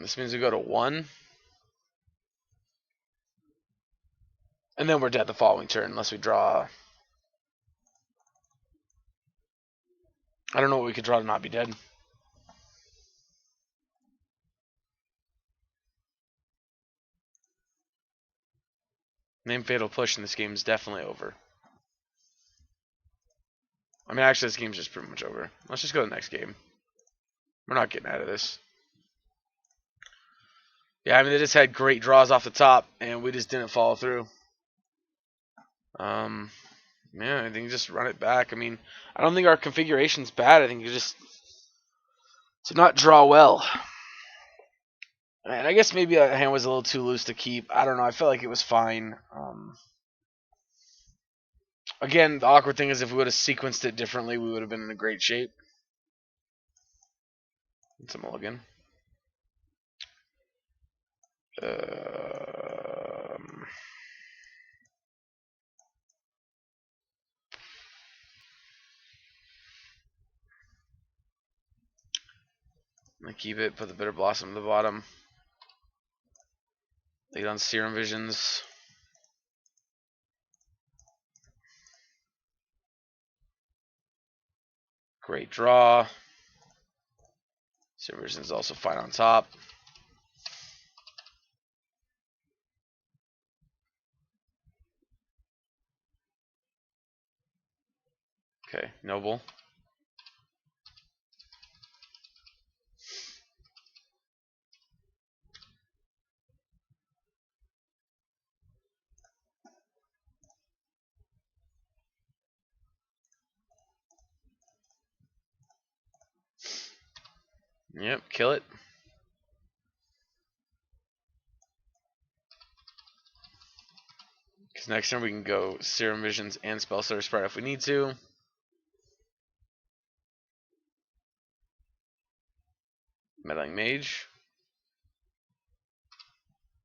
This means we go to 1. And then we're dead the following turn unless we draw... I don't know what we could draw to not be dead. Name Fatal Push in this game is definitely over. I mean, actually, this game's just pretty much over. Let's just go to the next game. We're not getting out of this. Yeah, I mean, they just had great draws off the top, and we just didn't follow through. Yeah, I think just run it back. I mean, I don't think our configuration's bad. I think you just to not draw well. And I guess maybe a hand was a little too loose to keep. I don't know. I felt like it was fine. Again, the awkward thing is if we would have sequenced it differently, we would have been in a great shape. It's a mulligan. I'm going to keep it, put the Bitter Blossom at the bottom. Lead on Serum Visions. Great draw. Subversion is also fine on top. Okay, Noble. Yep, kill it. Because next turn we can go Serum Visions and Spell Stutter Sprite if we need to. Meddling Mage.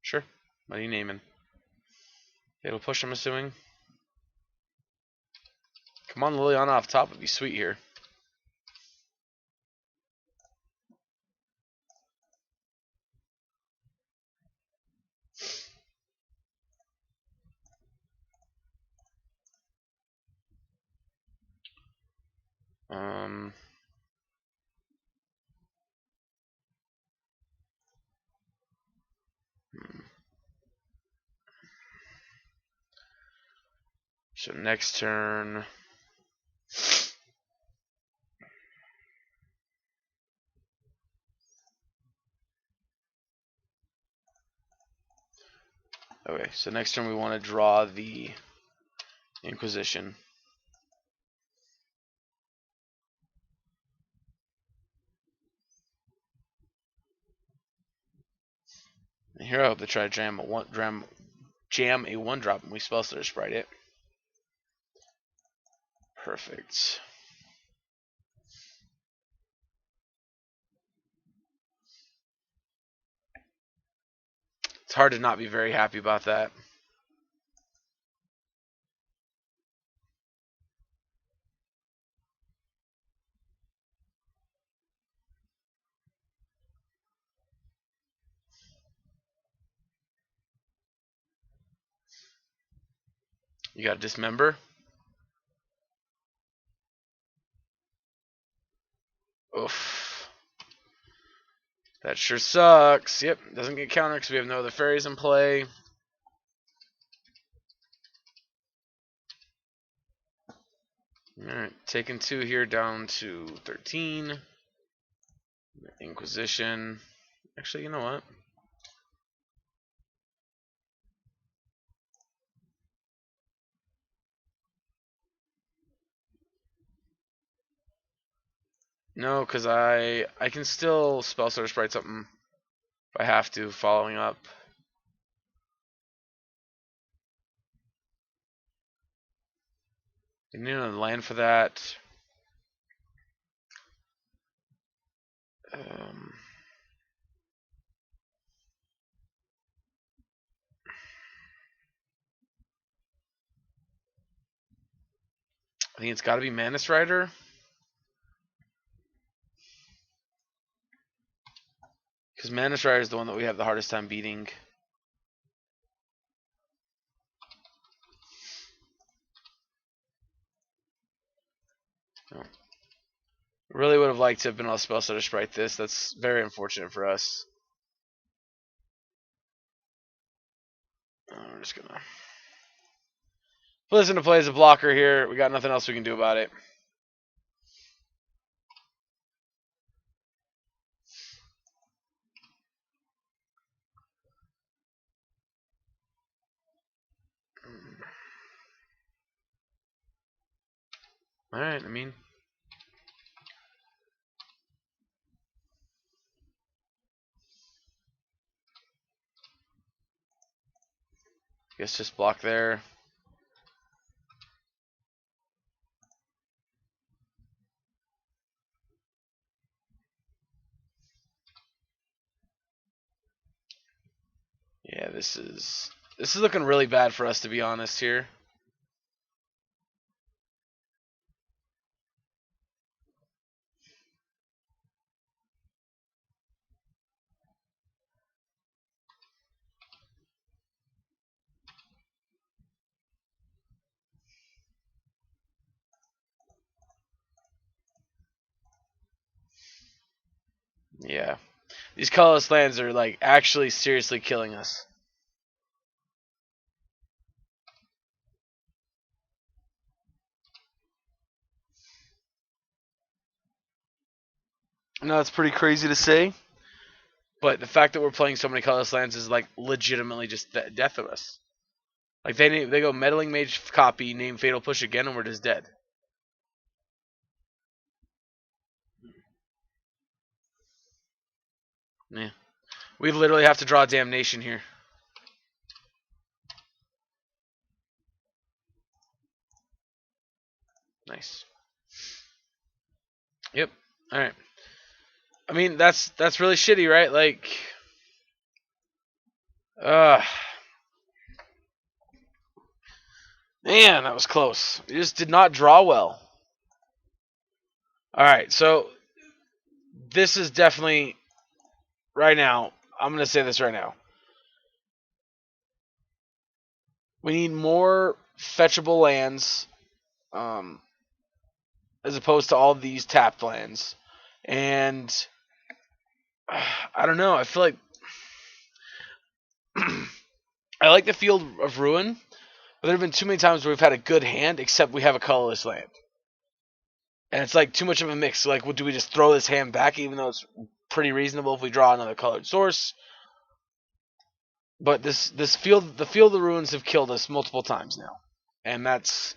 Sure. What are you naming? It'll push, I'm assuming. Come on, Liliana off top would be sweet here. So next turn. Okay, so next turn we want to draw the Inquisition. And here I hope to try to jam a one drop and we Spell Stutter Sprite it. Perfect. It's hard to not be very happy about that. You got Dismember. Oof. That sure sucks. Yep, doesn't get countered because we have no other fairies in play. Alright, taking 2 here down to 13. Inquisition. Actually, you know what? No, because I can still Spell Stutter Sprite something if I have to, following up. I need another land for that. I think it's got to be Manus Rider. Because Manus Rider is the one that we have the hardest time beating. Oh. Really would have liked to have been able to Spell Stutter Sprite this. That's very unfortunate for us. We're just gonna listen to play as a blocker here. We got nothing else we can do about it. Alright, I mean. Guess just block there. Yeah, this is looking really bad for us, to be honest here. Yeah. These colorless lands are like actually seriously killing us. I know it's pretty crazy to say, but the fact that we're playing so many colorless lands is like legitimately just death of us. Like they go Meddling Mage copy, name Fatal Push again, and we're just dead. Yeah. We literally have to draw Damnation here. Nice. Yep. All right. I mean, that's really shitty, right? Like, uh, man, that was close. We just did not draw well. All right, so this is definitely right now. I'm gonna say this right now. We need more fetchable lands, um, as opposed to all these tapped lands, and I don't know. I feel like I like the Field of Ruin, but there have been too many times where we've had a good hand, except we have a colorless land. And it's like too much of a mix. Like, do we just throw this hand back, even though it's pretty reasonable if we draw another colored source? But the Field of the Ruins have killed us multiple times now, and that's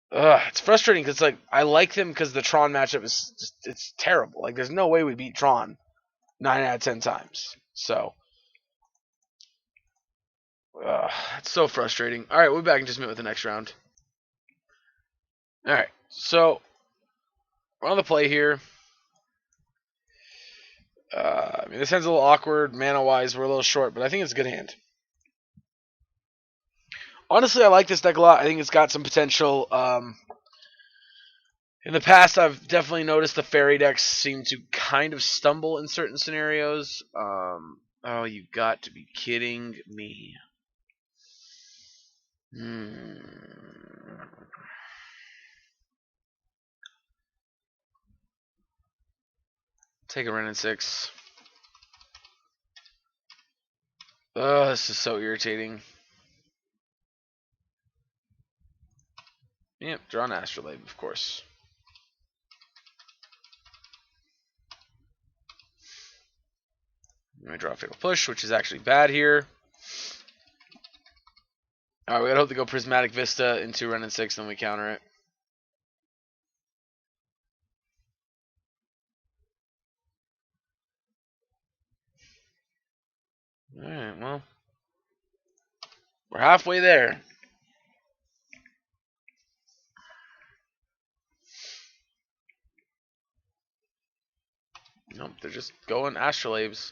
it's frustrating because like I like them because the Tron matchup is just, it's terrible. Like, there's no way we beat Tron 9 out of 10 times. So it's so frustrating. All right, we'll be back in just a minute with the next round. All right, so we're on the play here. I mean, this hand's a little awkward mana-wise. We're a little short, but I think it's a good hand. Honestly, I like this deck a lot. I think it's got some potential. In the past, I've definitely noticed the fairy decks seem to kind of stumble in certain scenarios. Oh, you got to be kidding me. Take a Ren and 6. Oh, this is so irritating. Yep, draw an Astrolabe, of course. Let me draw a Fatal Push, which is actually bad here. Alright, we gotta hope to go Prismatic Vista into Ren and 6, then we counter it. Alright, well. We're halfway there. Nope, they're just going Astrolabes.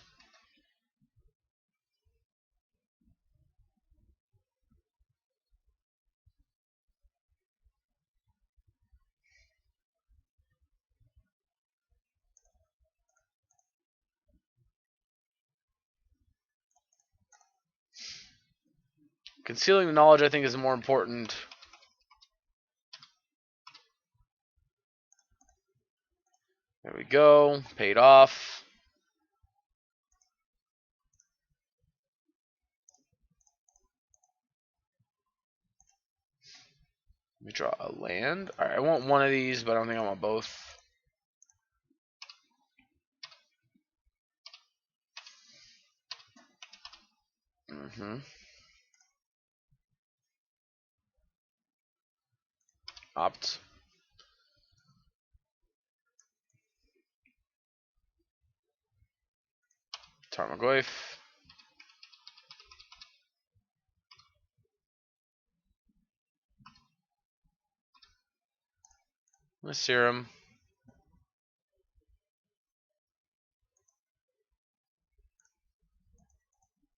Concealing the knowledge, I think, is more important. There we go. Paid off. Let me draw a land. Alright, I want one of these, but I don't think I want both. Opt. Tarmogoyf. Serum.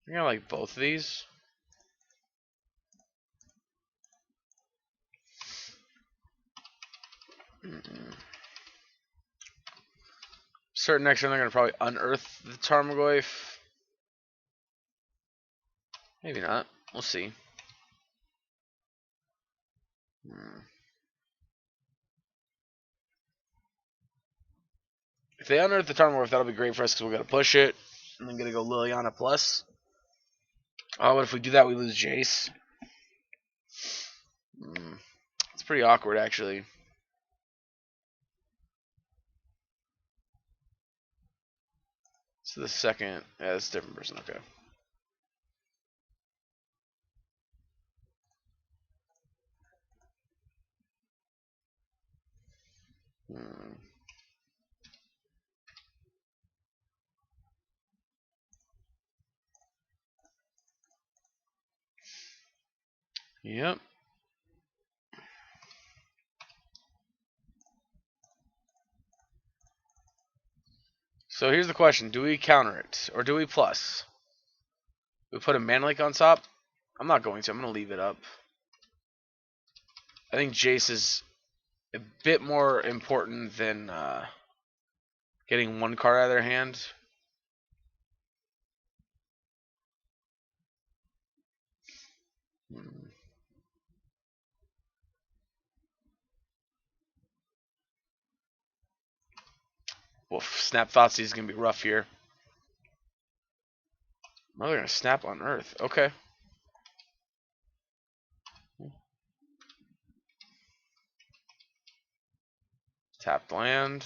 I think I like both of these. Certain next turn they're gonna probably unearth the Tarmogoyf. Maybe not. We'll see. If they unearth the Tarmogoyf, that'll be great for us because we're going to push it. And then going to go Liliana plus. Oh, what if we do that? We lose Jace. It's pretty awkward, actually. So the second, yeah, that's a different person. Okay. Yep. So here's the question: do we counter it or do we plus? We put a Mana Lake on top. I'm not going to. I'm going to leave it up. I think Jace is a bit more important than getting one card out of their hand. Well, Snap Thoughtseize is going to be rough here. Oh, they're going to snap on Earth. Okay. Tapped land.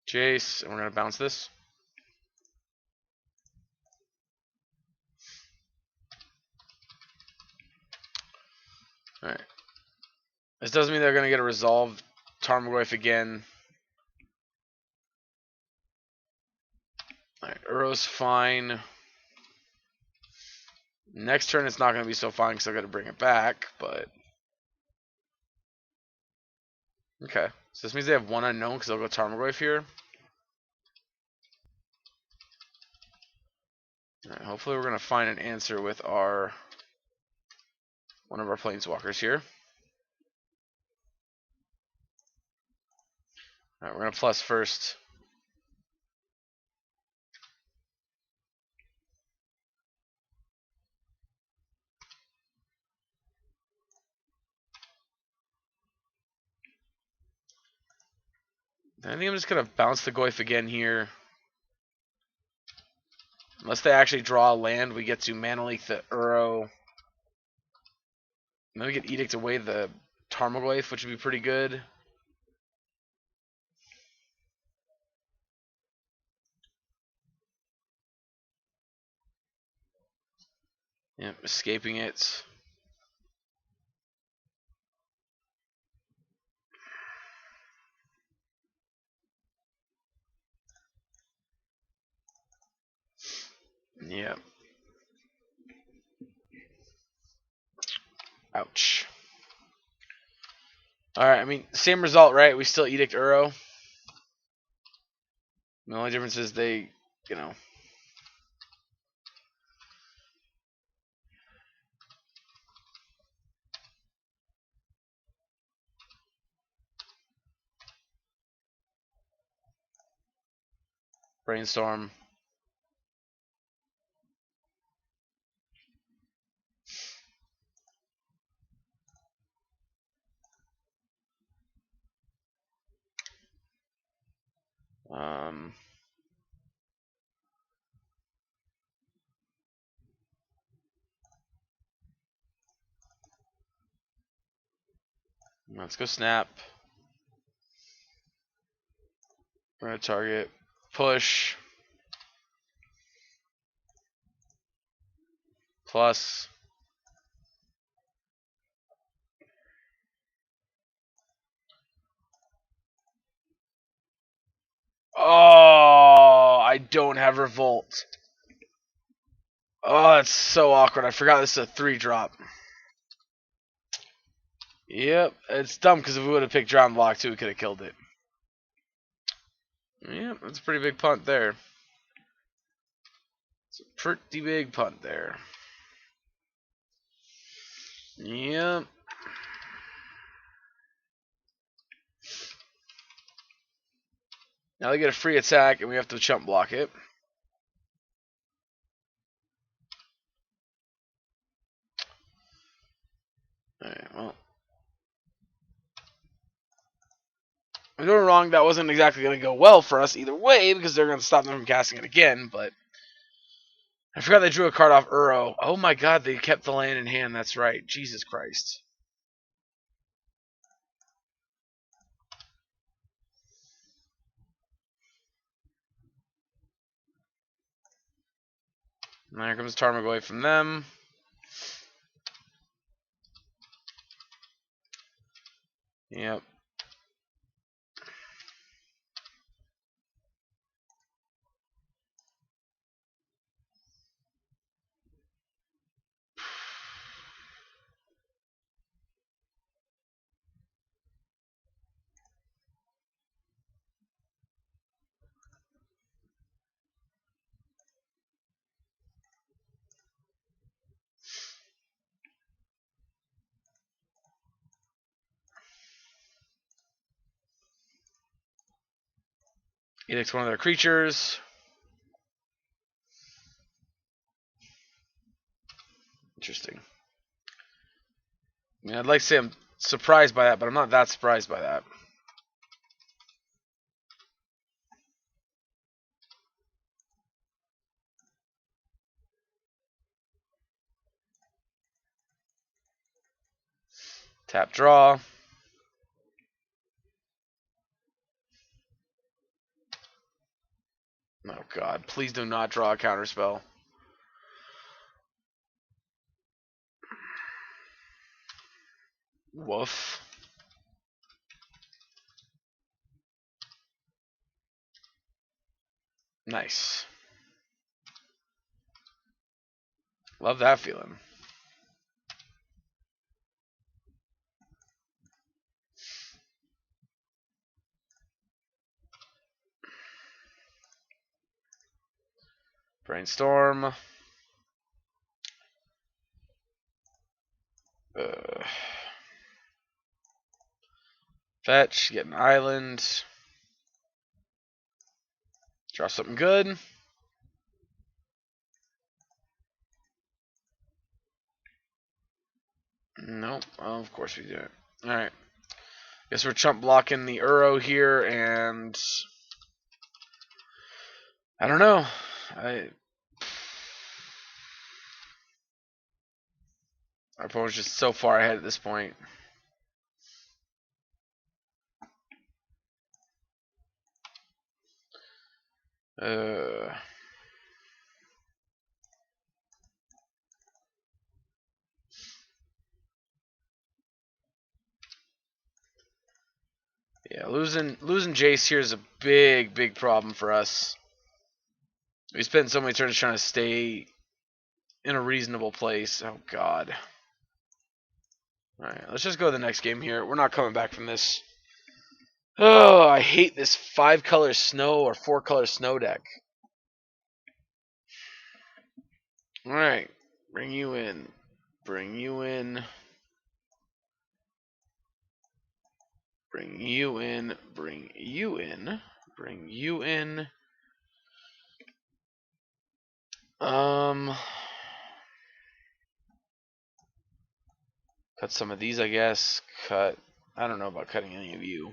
Jace, and we're going to bounce this. Alright. This doesn't mean they're going to get a resolved Tarmogoyf again. Alright, Uro's fine. Next turn it's not going to be so fine because I've got to bring it back, but... Okay, so this means they have one unknown because they'll go Tarmogoyf here. Alright, hopefully we're going to find an answer with our... one of our Planeswalkers here. Alright, we're going to plus first. I think I'm just going to bounce the Goyf again here. Unless they actually draw a land, we get to Mana Leak the Uro. And then we get Edict away the Tarmogoyf, which would be pretty good. Yep, escaping it. Yeah. Ouch. Alright, I mean, same result, right? We still Edict Uro. The only difference is they, you know. Brainstorm. Let's go snap. We're going to target. Push. Plus. Oh, I don't have Revolt. Oh, that's so awkward. I forgot this is a 3-drop. Yep, it's dumb because if we would have picked Drown Block too, we could have killed it. Yep, that's a pretty big punt there. It's a pretty big punt there. Yep. Now they get a free attack, and we have to chump block it. Alright, well. I'm doing wrong. That wasn't exactly going to go well for us either way, because they're going to stop them from casting it again, but I forgot they drew a card off Uro. Oh my god, they kept the land in hand. That's right. Jesus Christ. And here comes Tarmogoyf from them. Yep. Edict's one of their creatures. Interesting. I mean, I'd like to say I'm surprised by that, but I'm not that surprised by that. Tap draw. Oh god, please do not draw a counterspell. Woof. Nice. Love that feeling. Brainstorm. Fetch, get an island. Draw something good. Nope. Oh, of course we do it. Alright. Guess we're chump blocking the Uro here, and I don't know. Our opponent's just so far ahead at this point. Yeah, losing Jace here is a big problem for us. We spent so many turns trying to stay in a reasonable place. Oh god. Alright, let's just go to the next game here. We're not coming back from this. Oh, I hate this 5-color snow or 4-color snow deck. Alright, bring you in. Bring you in. Bring you in. Bring you in. Bring you in. Cut some of these, I guess. Cut. I don't know about cutting any of you.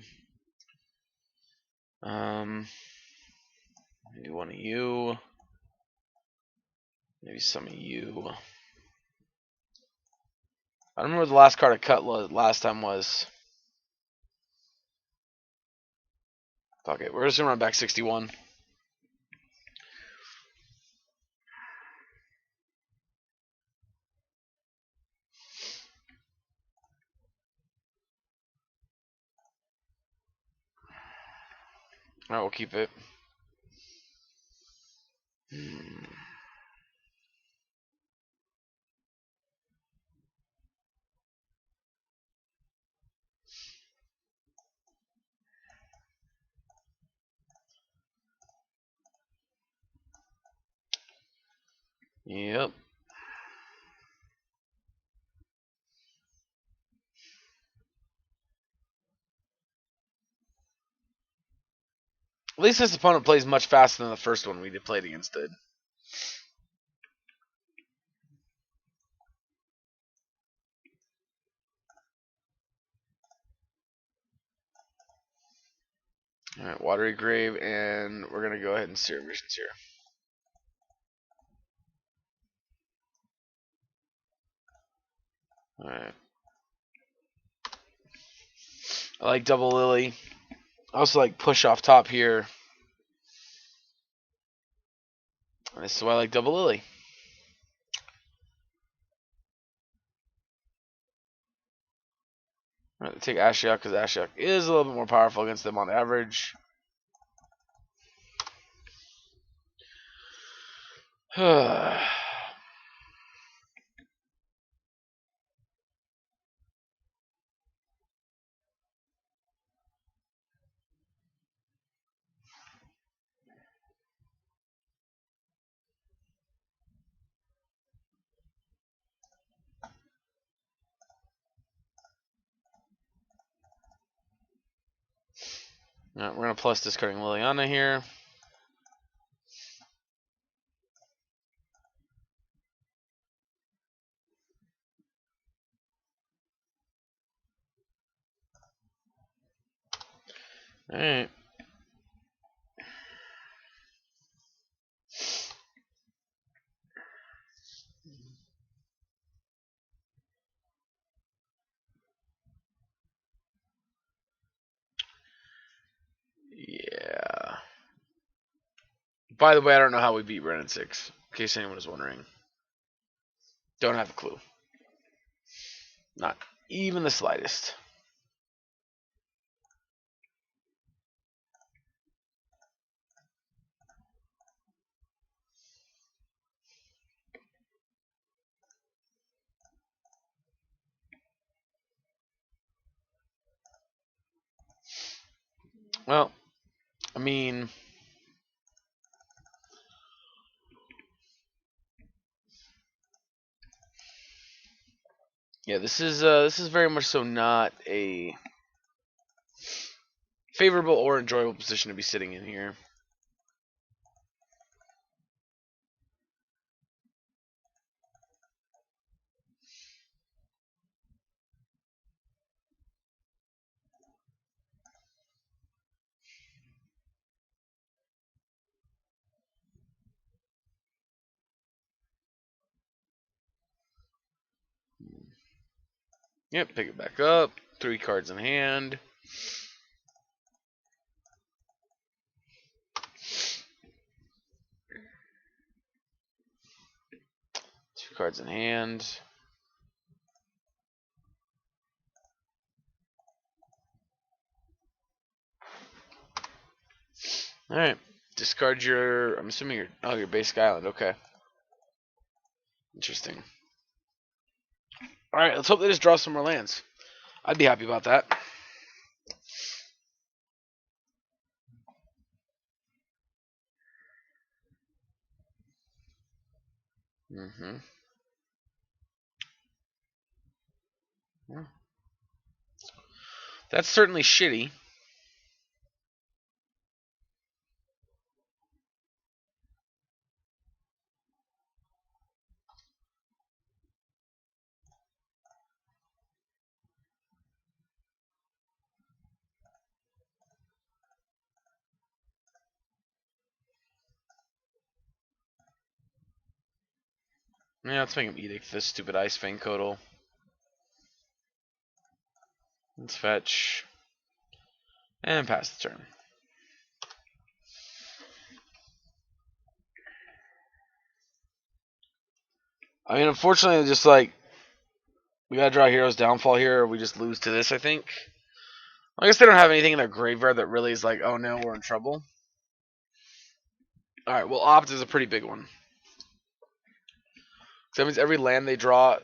Maybe one of you. Maybe some of you. I don't remember what the last card I cut last time was. Fuck it. We're just gonna run back 61. Alright, we'll keep it. Yep. At least this opponent plays much faster than the first one we played against did. Alright, Watery Grave, and we're going to go ahead and Serum Visions here. Alright. I like Double Lily. I also like Push off top here. And this is why I like Double Lily. Alright, take Ashiok because Ashiok is a little bit more powerful against them on average. Alright, we're going to plus discarding Liliana here. Alright. Yeah. By the way, I don't know how we beat Ren in 6, in case anyone is wondering. Don't have a clue. Not even the slightest. Well, I mean, yeah, this is very much so not a favorable or enjoyable position to be sitting in here. Yep, pick it back up. 3 cards in hand. Two cards in hand. Alright. Discard your, I'm assuming your basic island. Okay. Interesting. Alright, let's hope they just draw some more lands. I'd be happy about that. Mm-hmm. Yeah. That's certainly shitty. Yeah, let's make him Edict this stupid Ice Fang Codal. Let's fetch. And pass the turn. I mean, unfortunately, just like, we gotta draw Hero's Downfall here, or we just lose to this, I think. I guess they don't have anything in their graveyard that really is like, oh no, we're in trouble. Alright, well, Opt is a pretty big one. So that means every land they draw.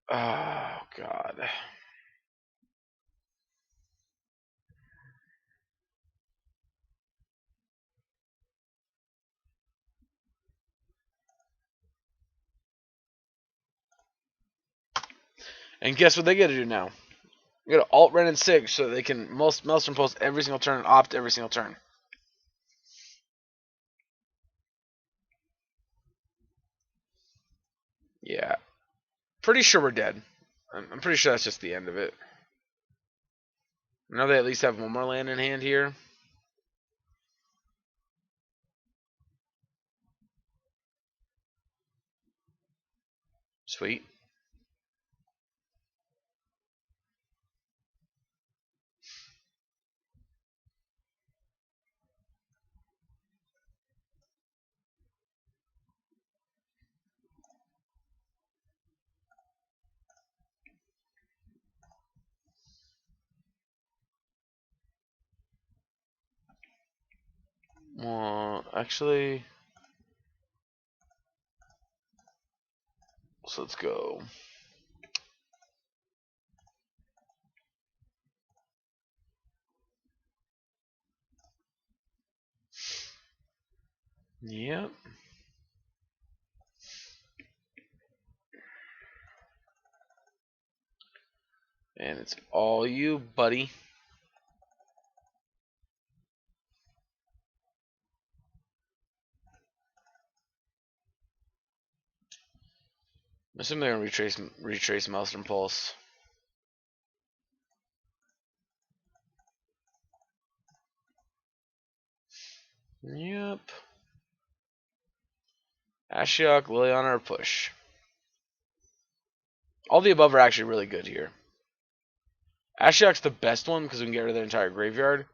Oh, God. And guess what they gotta do now? They gotta alt Ren and 6 so they can Maelstrom Pulse every single turn and Opt every single turn. Yeah. Pretty sure we're dead. I'm pretty sure that's just the end of it. I know they at least have one more land in hand here. Sweet. Well, actually, so let's go. Yep. And it's all you, buddy. I'm assuming they're gonna retrace Maelstrom Pulse. Yep. Ashiok, Liliana, or push. All the above are actually really good here. Ashiok's the best one because we can get rid of their entire graveyard.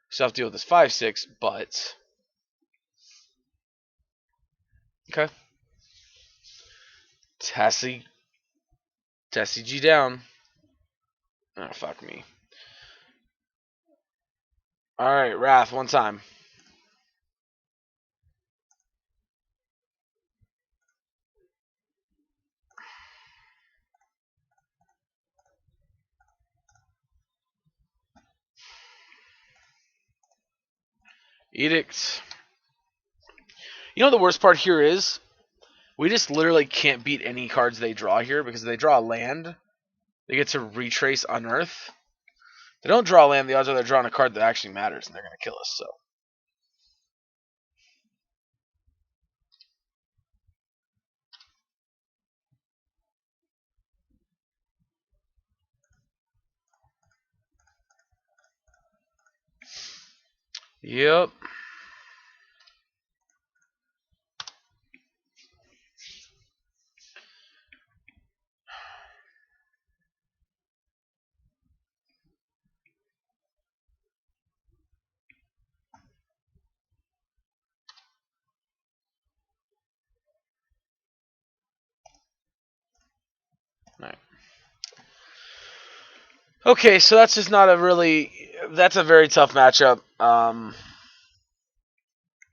So I have to deal with this 5/6, but okay. Tessie G down. Oh, fuck me. Alright, Wrath, one time. Edict. You know what the worst part here is? We just literally can't beat any cards they draw here because if they draw a land, they get to retrace Unearth. If they don't draw a land, the odds are they're drawing a card that actually matters and they're going to kill us. So. Yep. Alright. Okay, so that's just not a really. That's a very tough matchup. I'm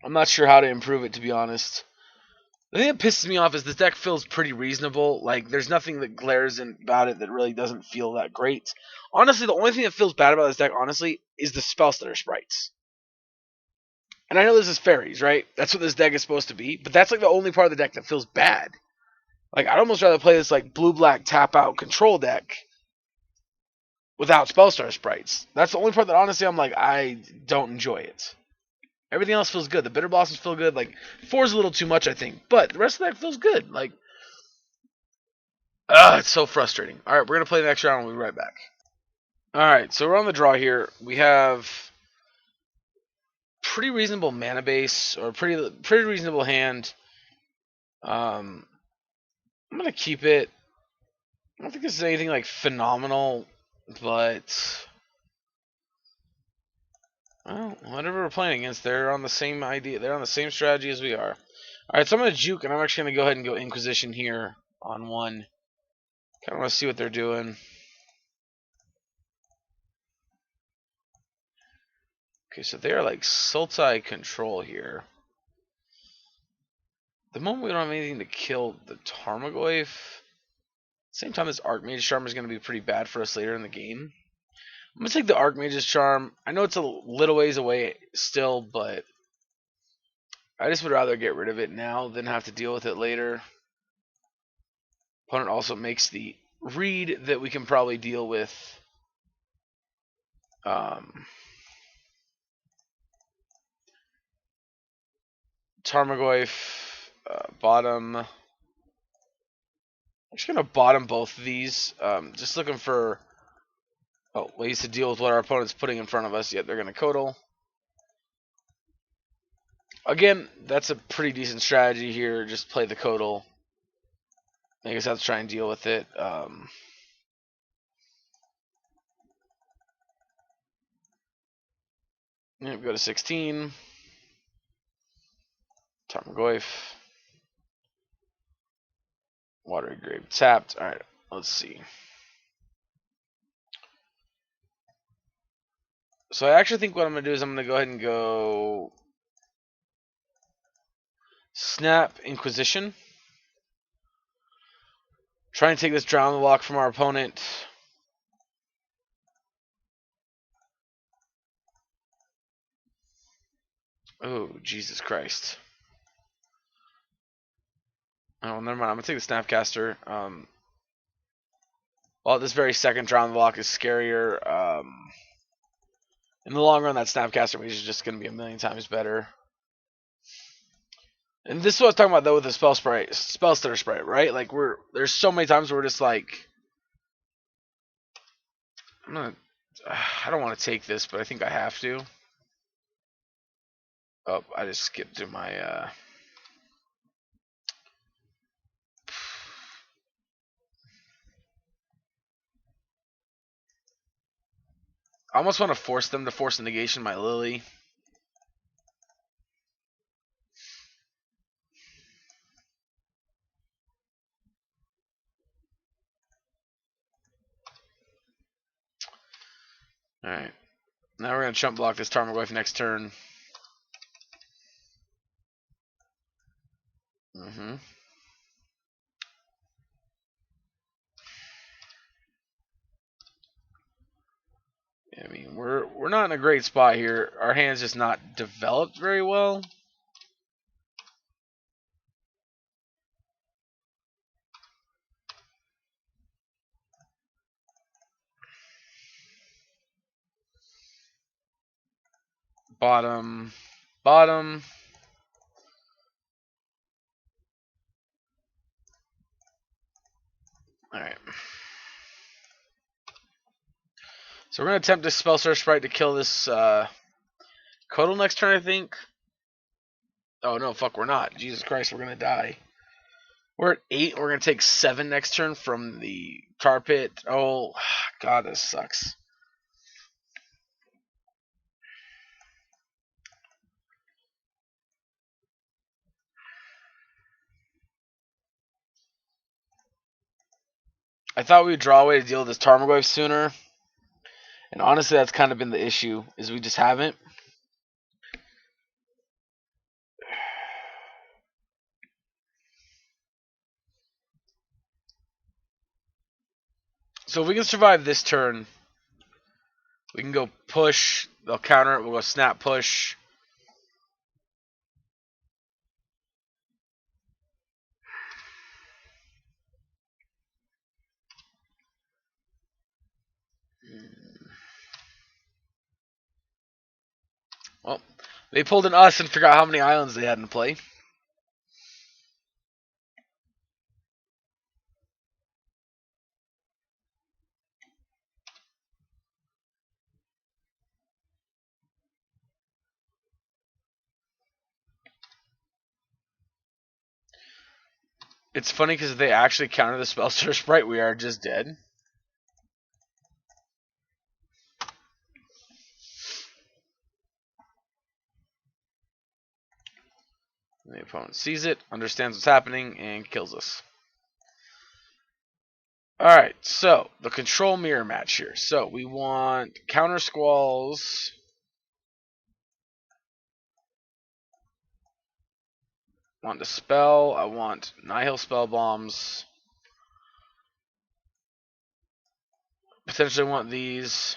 not sure how to improve it, to be honest. The thing that pisses me off is this deck feels pretty reasonable. Like, there's nothing that glares about it that really doesn't feel that great. Honestly, the only thing that feels bad about this deck, honestly, is the Spellstutter sprites. And I know this is fairies, right? That's what this deck is supposed to be, but that's like the only part of the deck that feels bad. Like, I'd almost rather play this like blue-black tap-out control deck without Spellstar sprites. That's the only part that honestly I'm like, I don't enjoy it. Everything else feels good. The Bitter Blossoms feel good. Like, 4's a little too much, I think. But the rest of that feels good. Like, it's so frustrating. Alright, we're going to play the next round and we'll be right back. Alright, so we're on the draw here. We have pretty reasonable mana base, or pretty reasonable hand. I'm going to keep it. I don't think this is anything like phenomenal, but well, whatever we're playing against, they're on the same idea. They're on the same strategy as we are. All right, so I'm gonna juke, and I'm actually gonna go ahead and go Inquisition here on one. Kind of want to see what they're doing. Okay, so they're like Sultai control here. The moment we don't have anything to kill the Tarmogoyf, same time this Archmage's Charm is gonna be pretty bad for us later in the game. I'm gonna take the Archmage's Charm. I know it's a little ways away still, but I just would rather get rid of it now than have to deal with it later. Opponent also makes the read that we can probably deal with Tarmogoyf, bottom. I'm just gonna bottom both of these. Just looking for ways to deal with what our opponent's putting in front of us. Yet they're gonna Codal. Again, that's a pretty decent strategy here. Just play the Codal. I guess I have to try and deal with it. Go to 16. Tarmogoyf. Watery Grave tapped. Alright, let's see. So I actually think what I'm going to do is I'm going to go ahead and go Snap Inquisition. Try and take this Drown the Lock from our opponent. Oh, Jesus Christ. Oh, never mind. I'm going to take the Snapcaster. Well, this very second Drown the Lock is scarier. In the long run, that Snapcaster mage is just going to be a million times better. And this is what I was talking about though with the spell stutter sprite, right? Like there's so many times where we're just like, I don't want to take this, but I think I have to. Oh, I just skipped to my I almost want to force them to force a negation my Lily. Alright. Now we're going to chump block this Tarmogoyf next turn. I mean, we're not in a great spot here. Our hand's just not developed very well. Bottom. Alright. So we're going to attempt this Spell Search Sprite to kill this Codal next turn, I think. Oh, no, fuck, we're not. Jesus Christ, we're going to die. We're at 8. We're going to take 7 next turn from the Tar Pit. Oh, God, this sucks. I thought we'd draw away to deal with this Tarmogoyf sooner. And honestly, that's kind of been the issue, is we just haven't. So if we can survive this turn, we can go push. They'll counter it. We'll go snap push. Well, they pulled an us and forgot how many islands they had in play. It's funny because if they actually counter the Spell Search Sprite, we are just dead. The opponent sees it, understands what's happening, and kills us. Alright, so the control mirror match here. So we want counter squalls. I want the spell. I want Nihil spell bombs. Potentially want these.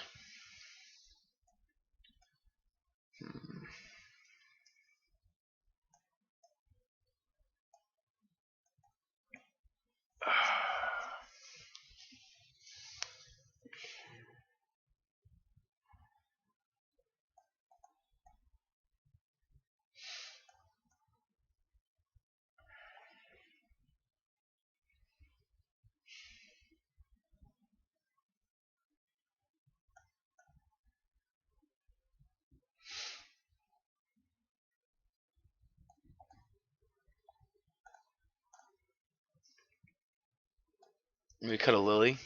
Maybe cut a Lily.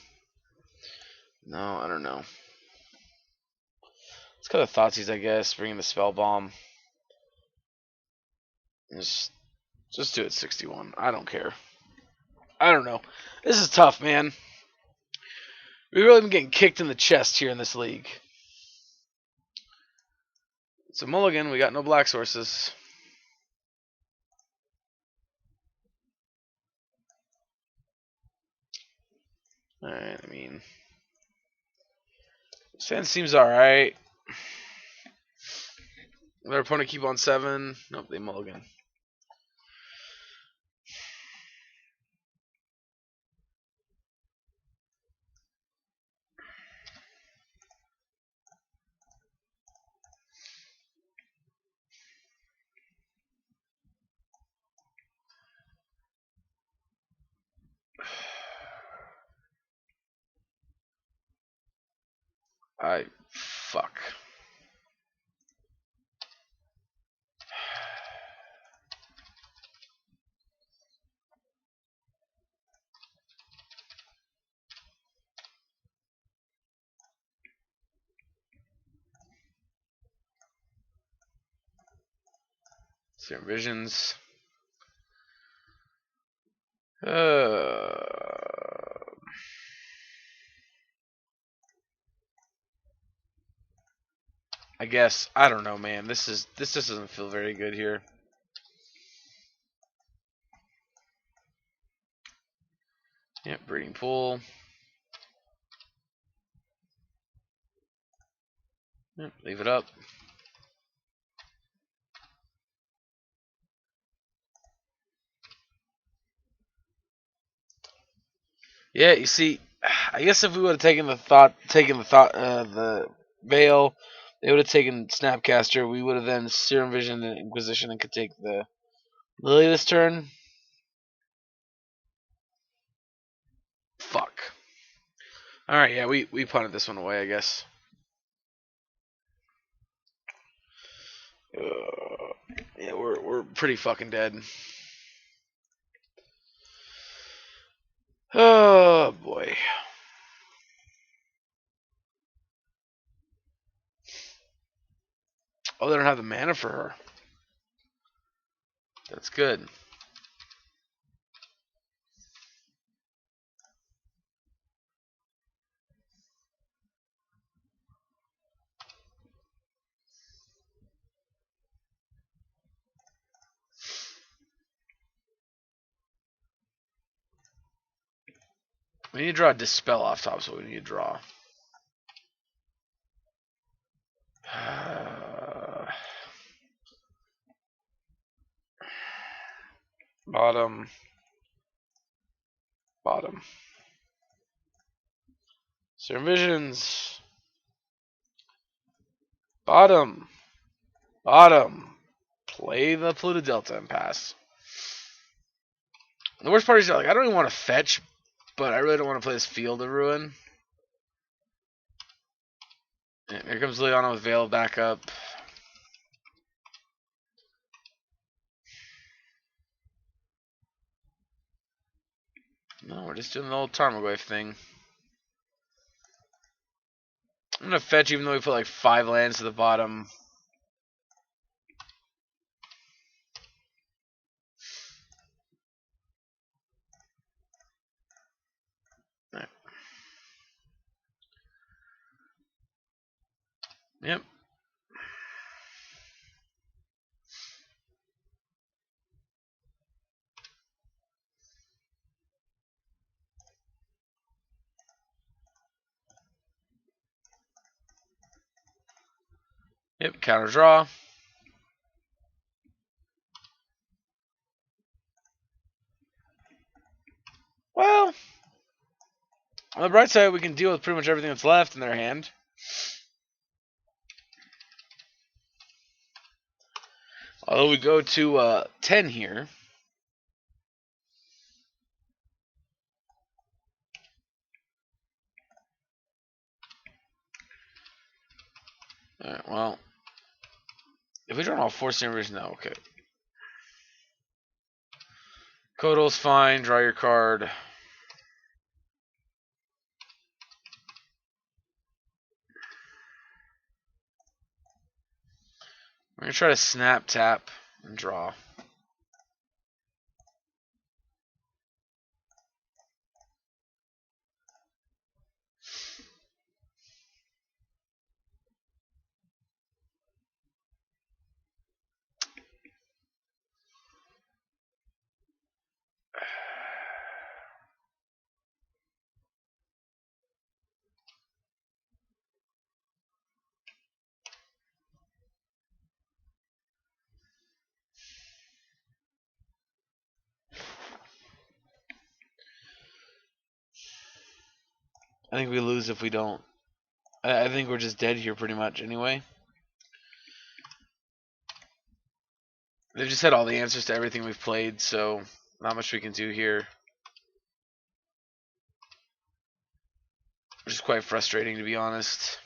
No, I don't know. Let's cut a Thoughtseize, I guess. Bring in the Spell Bomb. Just do it 61. I don't care. I don't know. This is tough, man. We've really been getting kicked in the chest here in this league. It's a mulligan. We got no black sources. Alright, I mean... Sand seems alright. Their opponent keep on 7. Nope, they mulligan. Fuck. Serum Visions. I guess I don't know, man. This just doesn't feel very good here. Yep, Breeding Pool. Yep, leave it up. Yeah, you see, I guess if we would have taken the Veil, they would have taken Snapcaster. We would have then Serum Vision and Inquisition and could take the Lily this turn. Fuck. All right, yeah, we punted this one away, I guess. Yeah, we're pretty fucking dead. Oh boy. Oh, they don't have the mana for her. That's good. We need to draw a Dispel off top, so we need to draw. Bottom. Serum Visions. Bottom. Play the Polluted Delta and pass. The worst part is, like, I don't even want to fetch, but I really don't want to play this Field of Ruin. And here comes Liliana with Veil back up. No, we're just doing the old Tarmogoyf thing. I'm gonna fetch even though we put like 5 lands to the bottom. Right. Yep. Yep, counter draw. Well, on the bright side, we can deal with pretty much everything that's left in their hand. Although we go to 10 here. Alright, well. If we draw all 4 Simmers, no, okay. Kotal's fine, draw your card. We're going to try to snap, tap, and draw. I think we lose if we don't. I think we're just dead here pretty much anyway. They've just had all the answers to everything we've played, so not much we can do here. Which is quite frustrating, to be honest.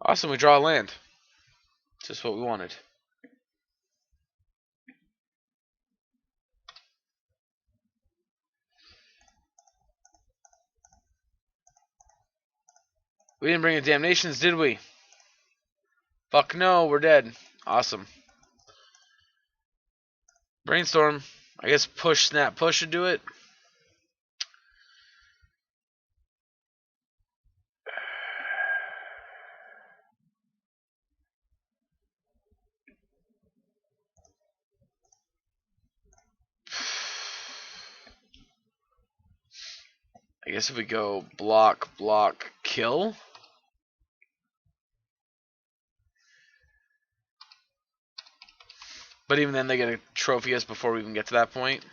Awesome, we draw a land. Just what we wanted. We didn't bring in Damnations, did we? Fuck no, we're dead. Awesome. Brainstorm. I guess push, snap, push should do it. I guess if we go block, block, kill. But even then, they get to trophy us before we even get to that point.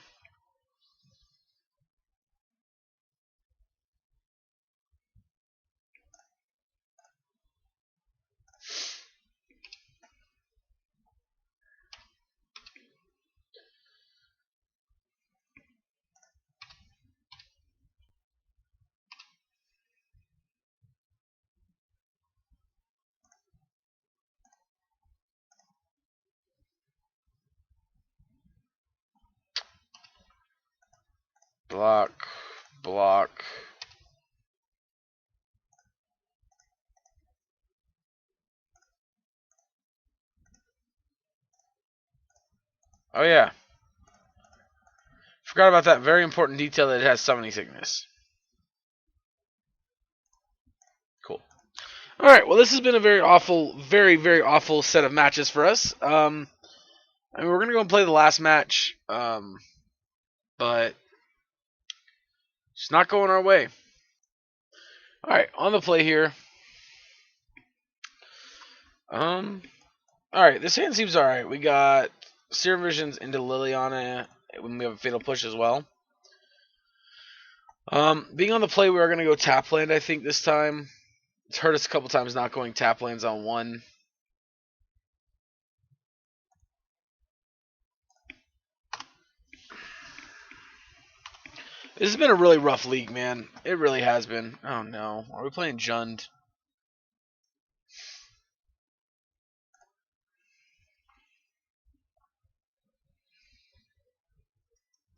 Block, block. Oh yeah. Forgot about that very important detail that it has summoning sickness. Cool. Alright, well this has been a very awful, very, very awful set of matches for us. I mean, we're going to go and play the last match, but it's not going our way. Alright, on the play here. Alright, this hand seems alright. We got Serum Visions into Liliana when we have a Fatal Push as well. Being on the play, we are going to go tap land, I think, this time. It's hurt us a couple times not going tap lands on one. This has been a really rough league, man. It really has been. Oh no. Are we playing Jund?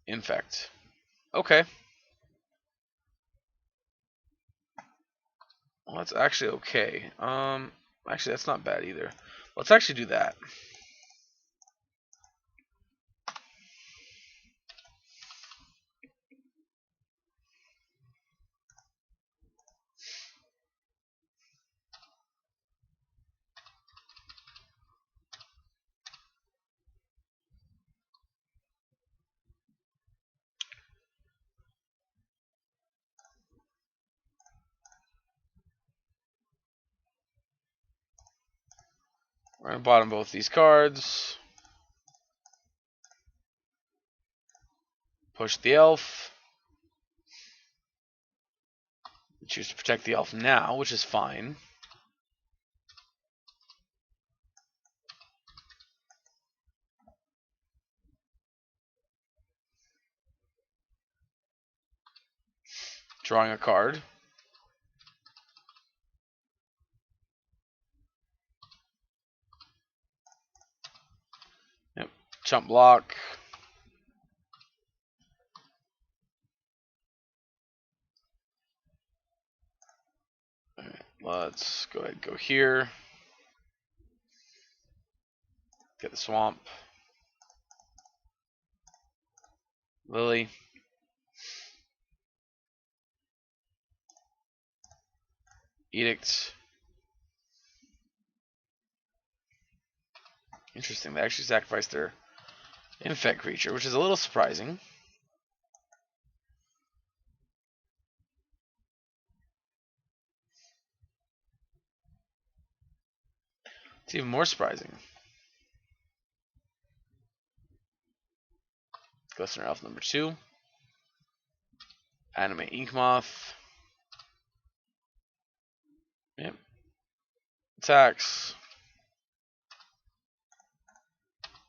Infect. Okay. Well, that's actually okay. Actually, that's not bad either. Let's actually do that. We're going to bottom both these cards. Push the elf. Choose to protect the elf now, which is fine. Drawing a card. Yep. Chump block. Alright, let's go ahead and go here. Get the swamp. Lily. Edict. Interesting, they actually sacrificed their infect creature, which is a little surprising. It's even more surprising. Glistener Elf number 2. Animate Inkmoth. Yep. Attacks.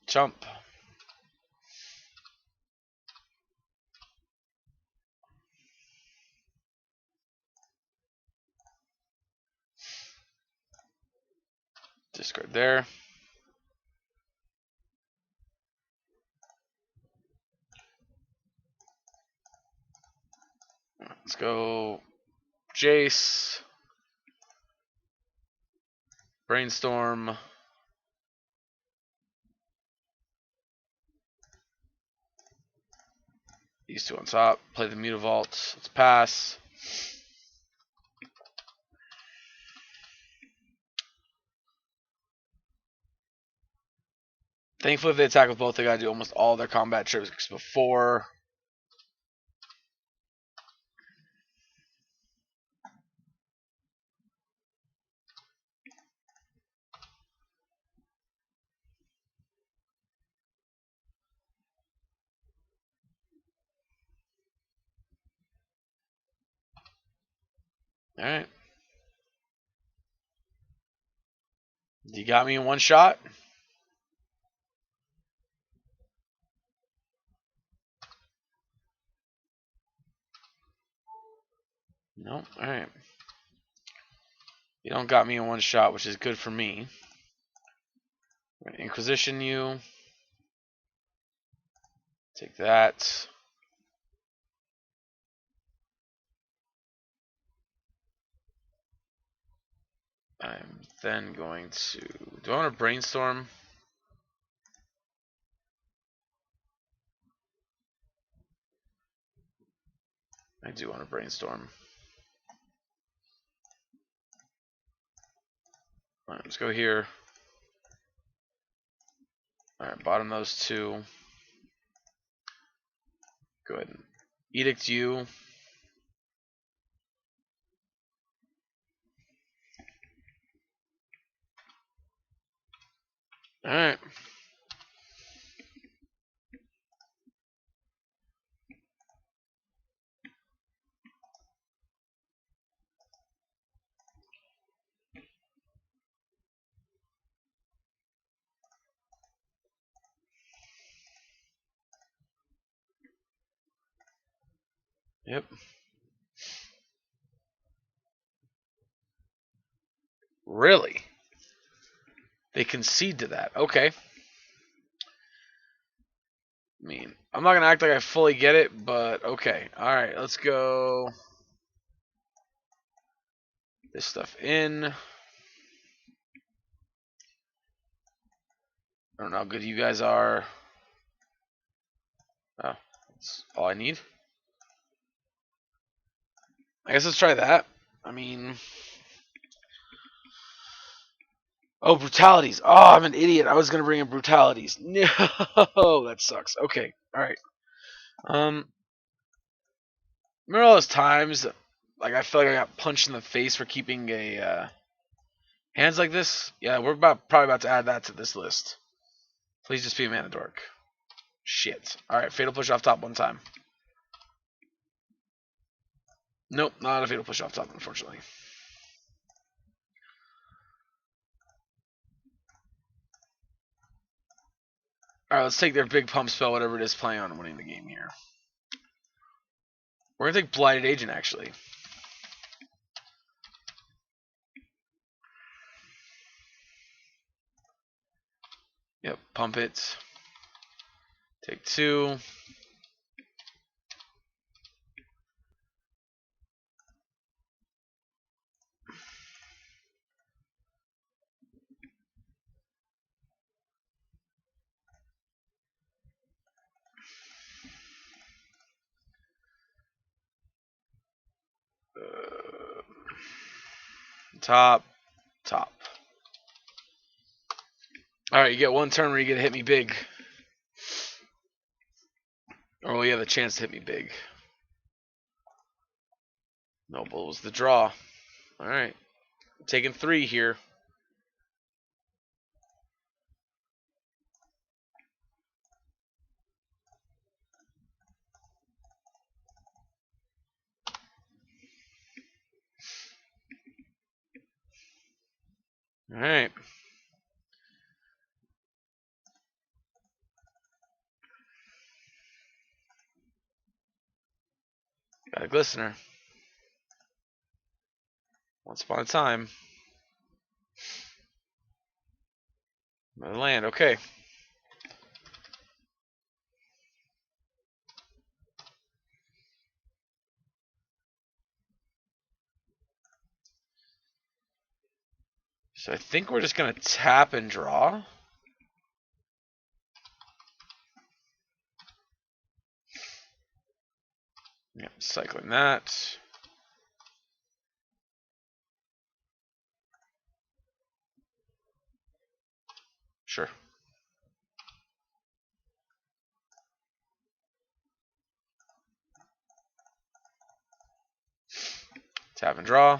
Chump. Discard there. Let's go Jace. Brainstorm. These two on top. Play the Mutavault. Let's pass. Thankfully, if they attack with both, they gotta do almost all their combat tricks before. Alright. You got me in one shot? Nope. Alright. You don't got me in one shot, which is good for me. I'm gonna Inquisition you. Take that. I'm then going to... Do I want to Brainstorm? I do want to Brainstorm. Alright, let's go here. Alright, bottom those two. Go ahead and Edict you. Alright. Yep. Really? They concede to that. Okay. I mean, I'm not going to act like I fully get it, but okay. Alright, let's go. This stuff in. I don't know how good you guys are. Oh, that's all I need. I guess let's try that. I mean... Oh, brutalities. Oh, I'm an idiot. I was going to bring in brutalities. No, that sucks. Okay, alright. Remember all those times, like, I feel like I got punched in the face for keeping a, hands like this? Yeah, we're probably about to add that to this list. Please just be a Mana Dork. Shit. Alright, Fatal Push off top one time. Nope, not a Fatal Push off top, unfortunately. Alright, let's take their big pump spell, whatever it is, playing on winning the game here. We're gonna take Blighted Agent actually. Yep, pump it. Take 2. Top. Alright, you get 1 turn where you get to hit me big. Or well, you have a chance to hit me big. Noble was the draw. Alright. Taking 3 here. Alright. Got a Glistener. Once upon a time. Another land, okay. So I think we're just going to tap and draw. Yep, cycling that. Sure. Tap and draw.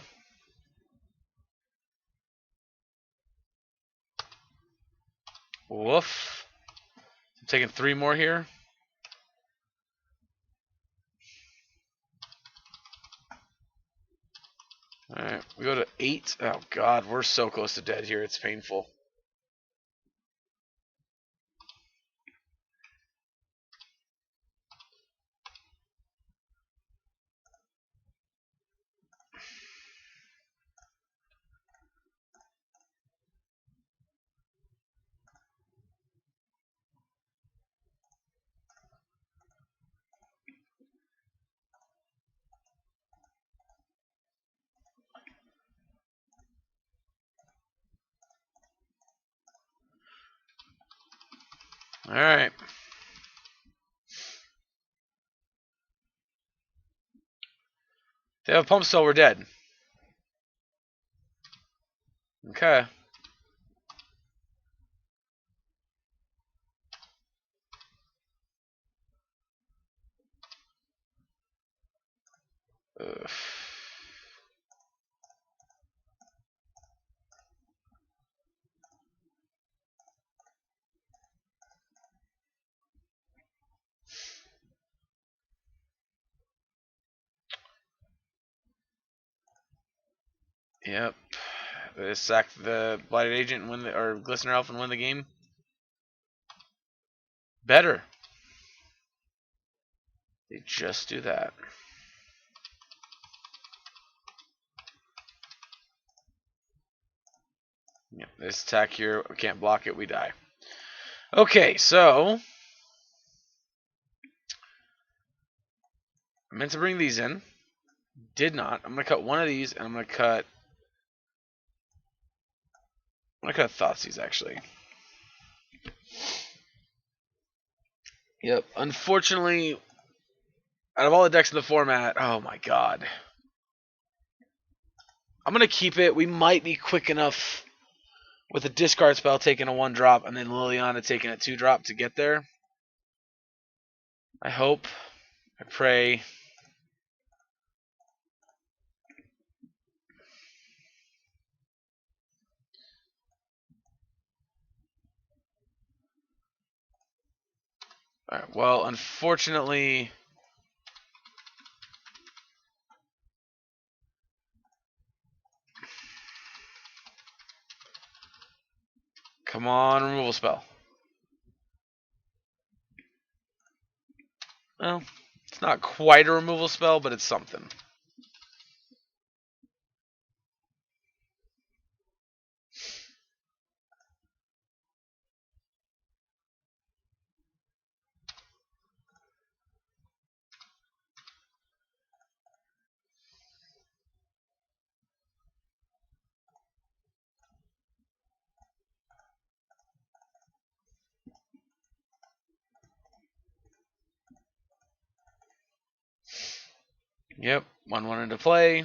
Woof. I'm taking 3 more here. Alright, we go to 8. Oh god, we're so close to dead here, it's painful. Alright. They have a pump spell, we're dead. Okay. Ugh. Yep. They sack the Blighted Agent and win the, or Glistener Elf and win the game. Better. They just do that. Yep, this attack here, we can't block it, we die. Okay, so I meant to bring these in. Did not. I'm gonna cut one of these and I'm gonna cut Thoughtseize actually. Yep. Unfortunately, out of all the decks in the format, oh my god. I'm gonna keep it. We might be quick enough with a discard spell taking a 1-drop and then Liliana taking a 2-drop to get there. I hope. I pray. Alright, well, unfortunately, come on, removal spell. Well, It's not quite a removal spell, but it's something. Yep, 1/1 into play.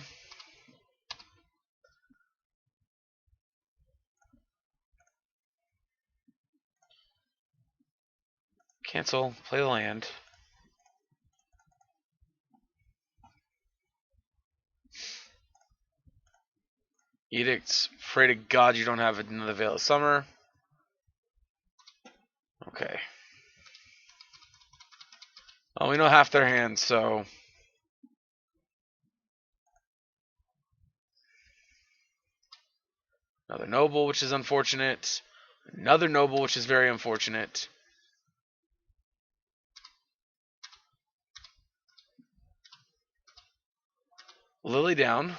Cancel, play the land. Edicts, pray to God you don't have another Veil of Summer. Okay. Well, we know half their hands, so... Another Noble, which is unfortunate. Another Noble, which is very unfortunate. Lily down.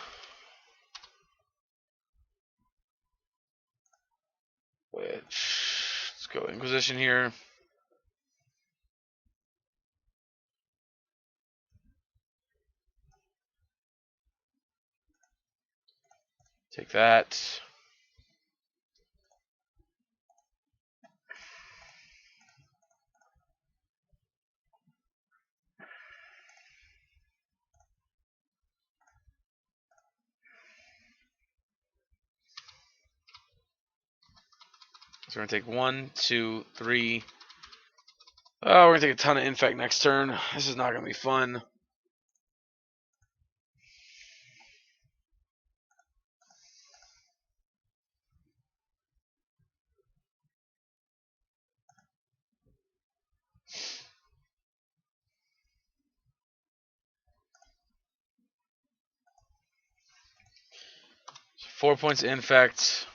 Which... Let's go Inquisition here. Take that. So we're going to take 1, 2, 3. Oh, we're going to take a ton of Infect next turn. This is not going to be fun. So 4 points of Infect.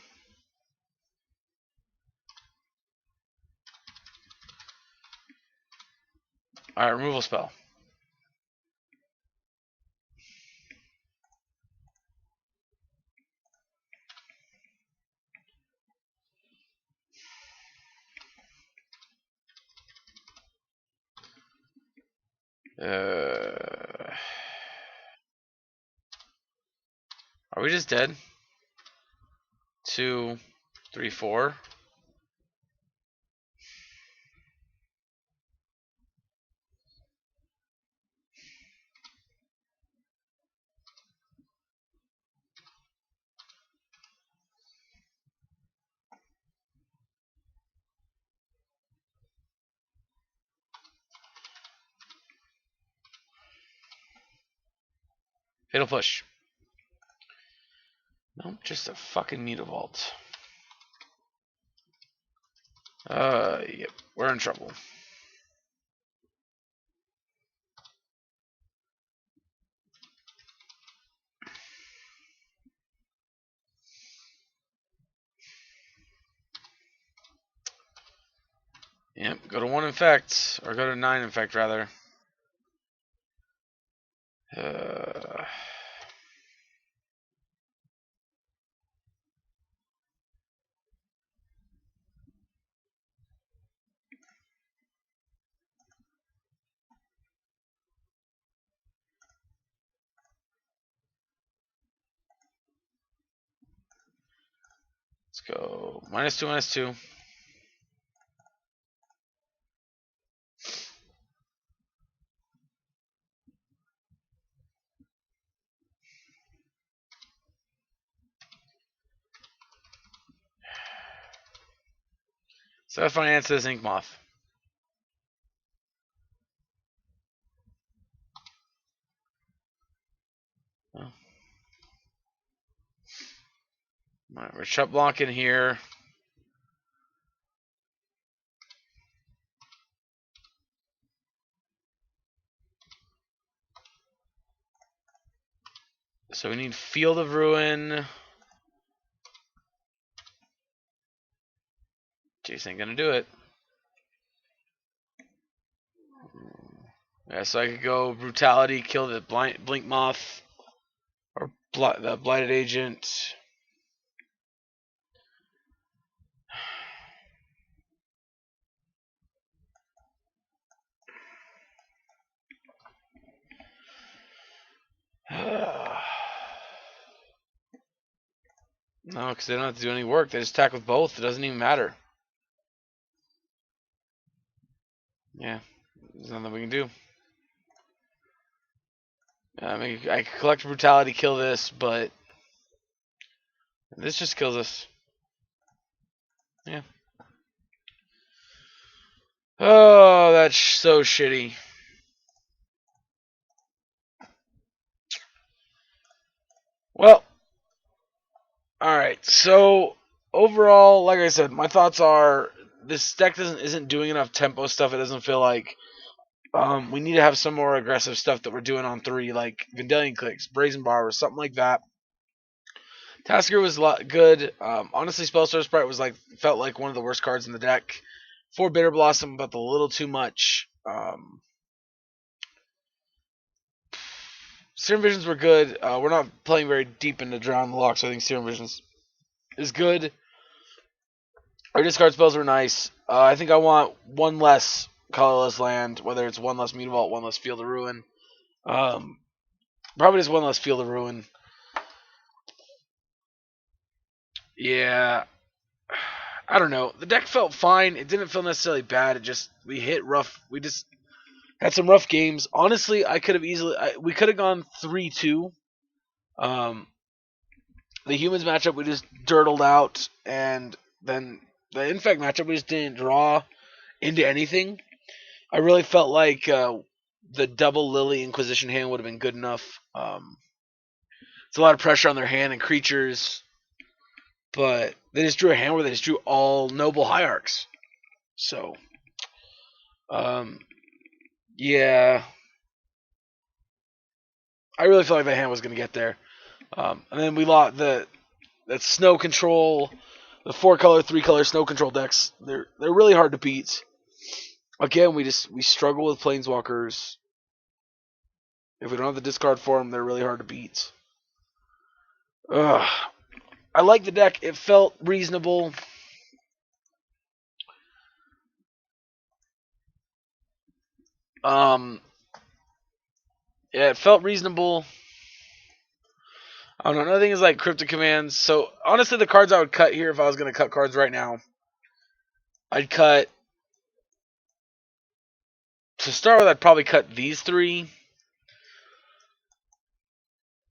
Alright, removal spell. Are we just dead? 2, 3, 4. Fatal Push. Nope, just a fucking Mutavault. Yep, we're in trouble. Yep, go to 1 Infect, or go to 9 Infect, rather. Let's go -2, -2. So finance this Ink Moth. Oh. Alright, we're shut blocking here. So we need Field of Ruin. Jason ain't gonna do it. Yeah, so I could go Brutality, kill the Blink Moth, or the Blighted Agent. No, because they don't have to do any work. They just attack with both. It doesn't even matter. Yeah, there's nothing we can do. I mean, I could collect Brutality, kill this, but this just kills us. Yeah. Oh, that's so shitty. Well, alright, so overall, like I said, my thoughts are this deck isn't doing enough tempo stuff. It doesn't feel like we need to have some more aggressive stuff that we're doing on 3, like Vendilion Clicks, Brazen Bar, something like that. Tasker was good. Honestly, Spellstar Sprite was felt like one of the worst cards in the deck. 4 Bitter Blossom, but a little too much. Serum Visions were good. We're not playing very deep into Drown the Lock, so I think Serum Visions is good. Our discard spells were nice. I think I want one less colorless land, whether it's one less Mutavault, one less Field of Ruin. Probably just one less Field of Ruin. Yeah. I don't know. The deck felt fine. It didn't feel necessarily bad. It just, we hit rough. We just had some rough games. Honestly, we could have gone 3-2. The humans matchup, we just dirtled out. And then the Infect matchup, we just didn't draw into anything. I really felt like the double Lily Inquisition hand would have been good enough. It's a lot of pressure on their hand and creatures, but they just drew a hand where they just drew all Noble Hierarchs. So, yeah, I really felt like that hand was going to get there. And then we lost that snow control, the 4-color, 3-color snow control decks. They're really hard to beat. Again, we struggle with planeswalkers. If we don't have the discard for them, they're really hard to beat. Ugh. I like the deck. It felt reasonable. Yeah, it felt reasonable. I don't know. Another thing is like Cryptic Commands. So honestly, the cards I would cut here, if I was going to cut cards right now, I'd cut. To start with, I'd probably cut these 3.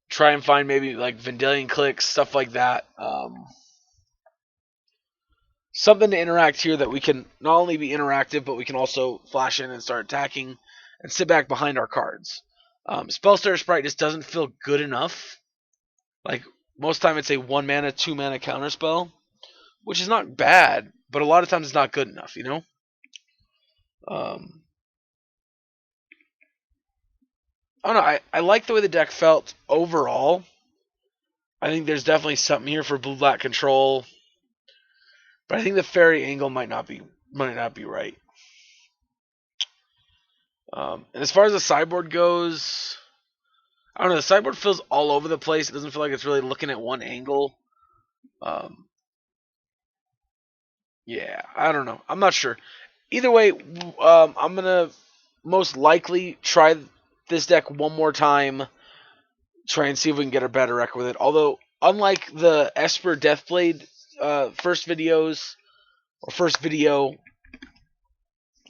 Try and find maybe like Vendilion Clicks, stuff like that. Something to interact here that we can not only be interactive, but we can also flash in and start attacking and sit back behind our cards. Spellstar Sprite just doesn't feel good enough. Like, most time it's a 1 mana, 2 mana counterspell, which is not bad, but a lot of times it's not good enough, you know? I don't know. I like the way the deck felt overall. I think there's definitely something here for blue-black control, but I think the fairy angle might not be right. And as far as the sideboard goes, I don't know. The sideboard feels all over the place. It doesn't feel like it's really looking at one angle. Yeah, I don't know. I'm not sure. Either way, I'm gonna most likely try this deck one more time. Try and see if we can get a better record with it. Although, unlike the Esper Deathblade first video,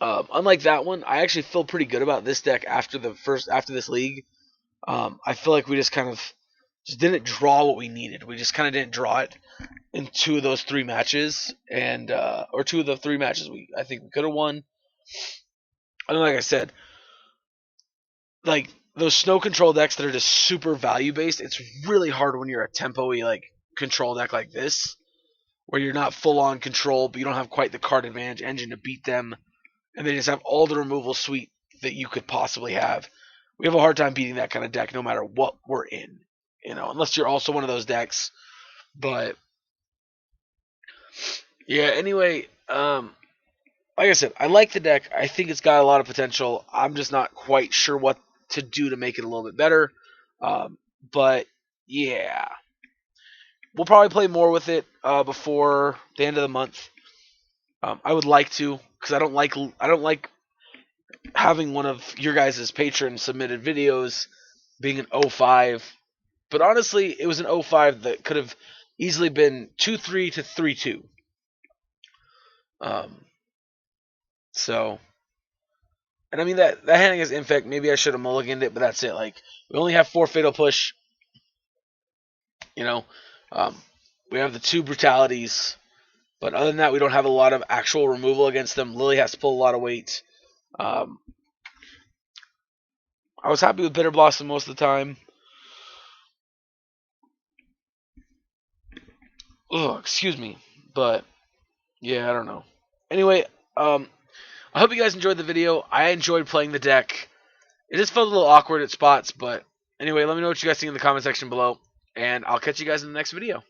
unlike that one, I actually feel pretty good about this deck after this league. I feel like we just kind of just didn't draw what we needed. We just kind of didn't draw it in 2 of those 3 matches, and or 2 of the 3 matches I think we could have won. And like I said, like those snow control decks that are just super value based, it's really hard when you're a tempo-y like control deck like this, where you're not full on control, but you don't have quite the card advantage engine to beat them, and they just have all the removal suite that you could possibly have. We have a hard time beating that kind of deck no matter what we're in, unless you're also one of those decks. But yeah, anyway, like I said, I like the deck. I think it's got a lot of potential. I'm just not quite sure what to do to make it a little bit better. But yeah, we'll probably play more with it before the end of the month. I would like to, because I don't like having one of your guys' patron submitted videos being an 05. But honestly, it was an 05 that could have easily been 2-3 to 3-2. Um, so, and I mean that hand against Infect, maybe I should have mulliganed it, but that's it. Like, we only have 4 Fatal Push. You know, um, we have the 2 Brutalities, but other than that, we don't have a lot of actual removal against them. Lily has to pull a lot of weight. Um, I was happy with Bitter Blossom most of the time. Oh, excuse me, but yeah, I don't know. Anyway, I hope you guys enjoyed the video. I enjoyed playing the deck. It just felt a little awkward at spots, but anyway, let me know what you guys think in the comment section below, and I'll catch you guys in the next video.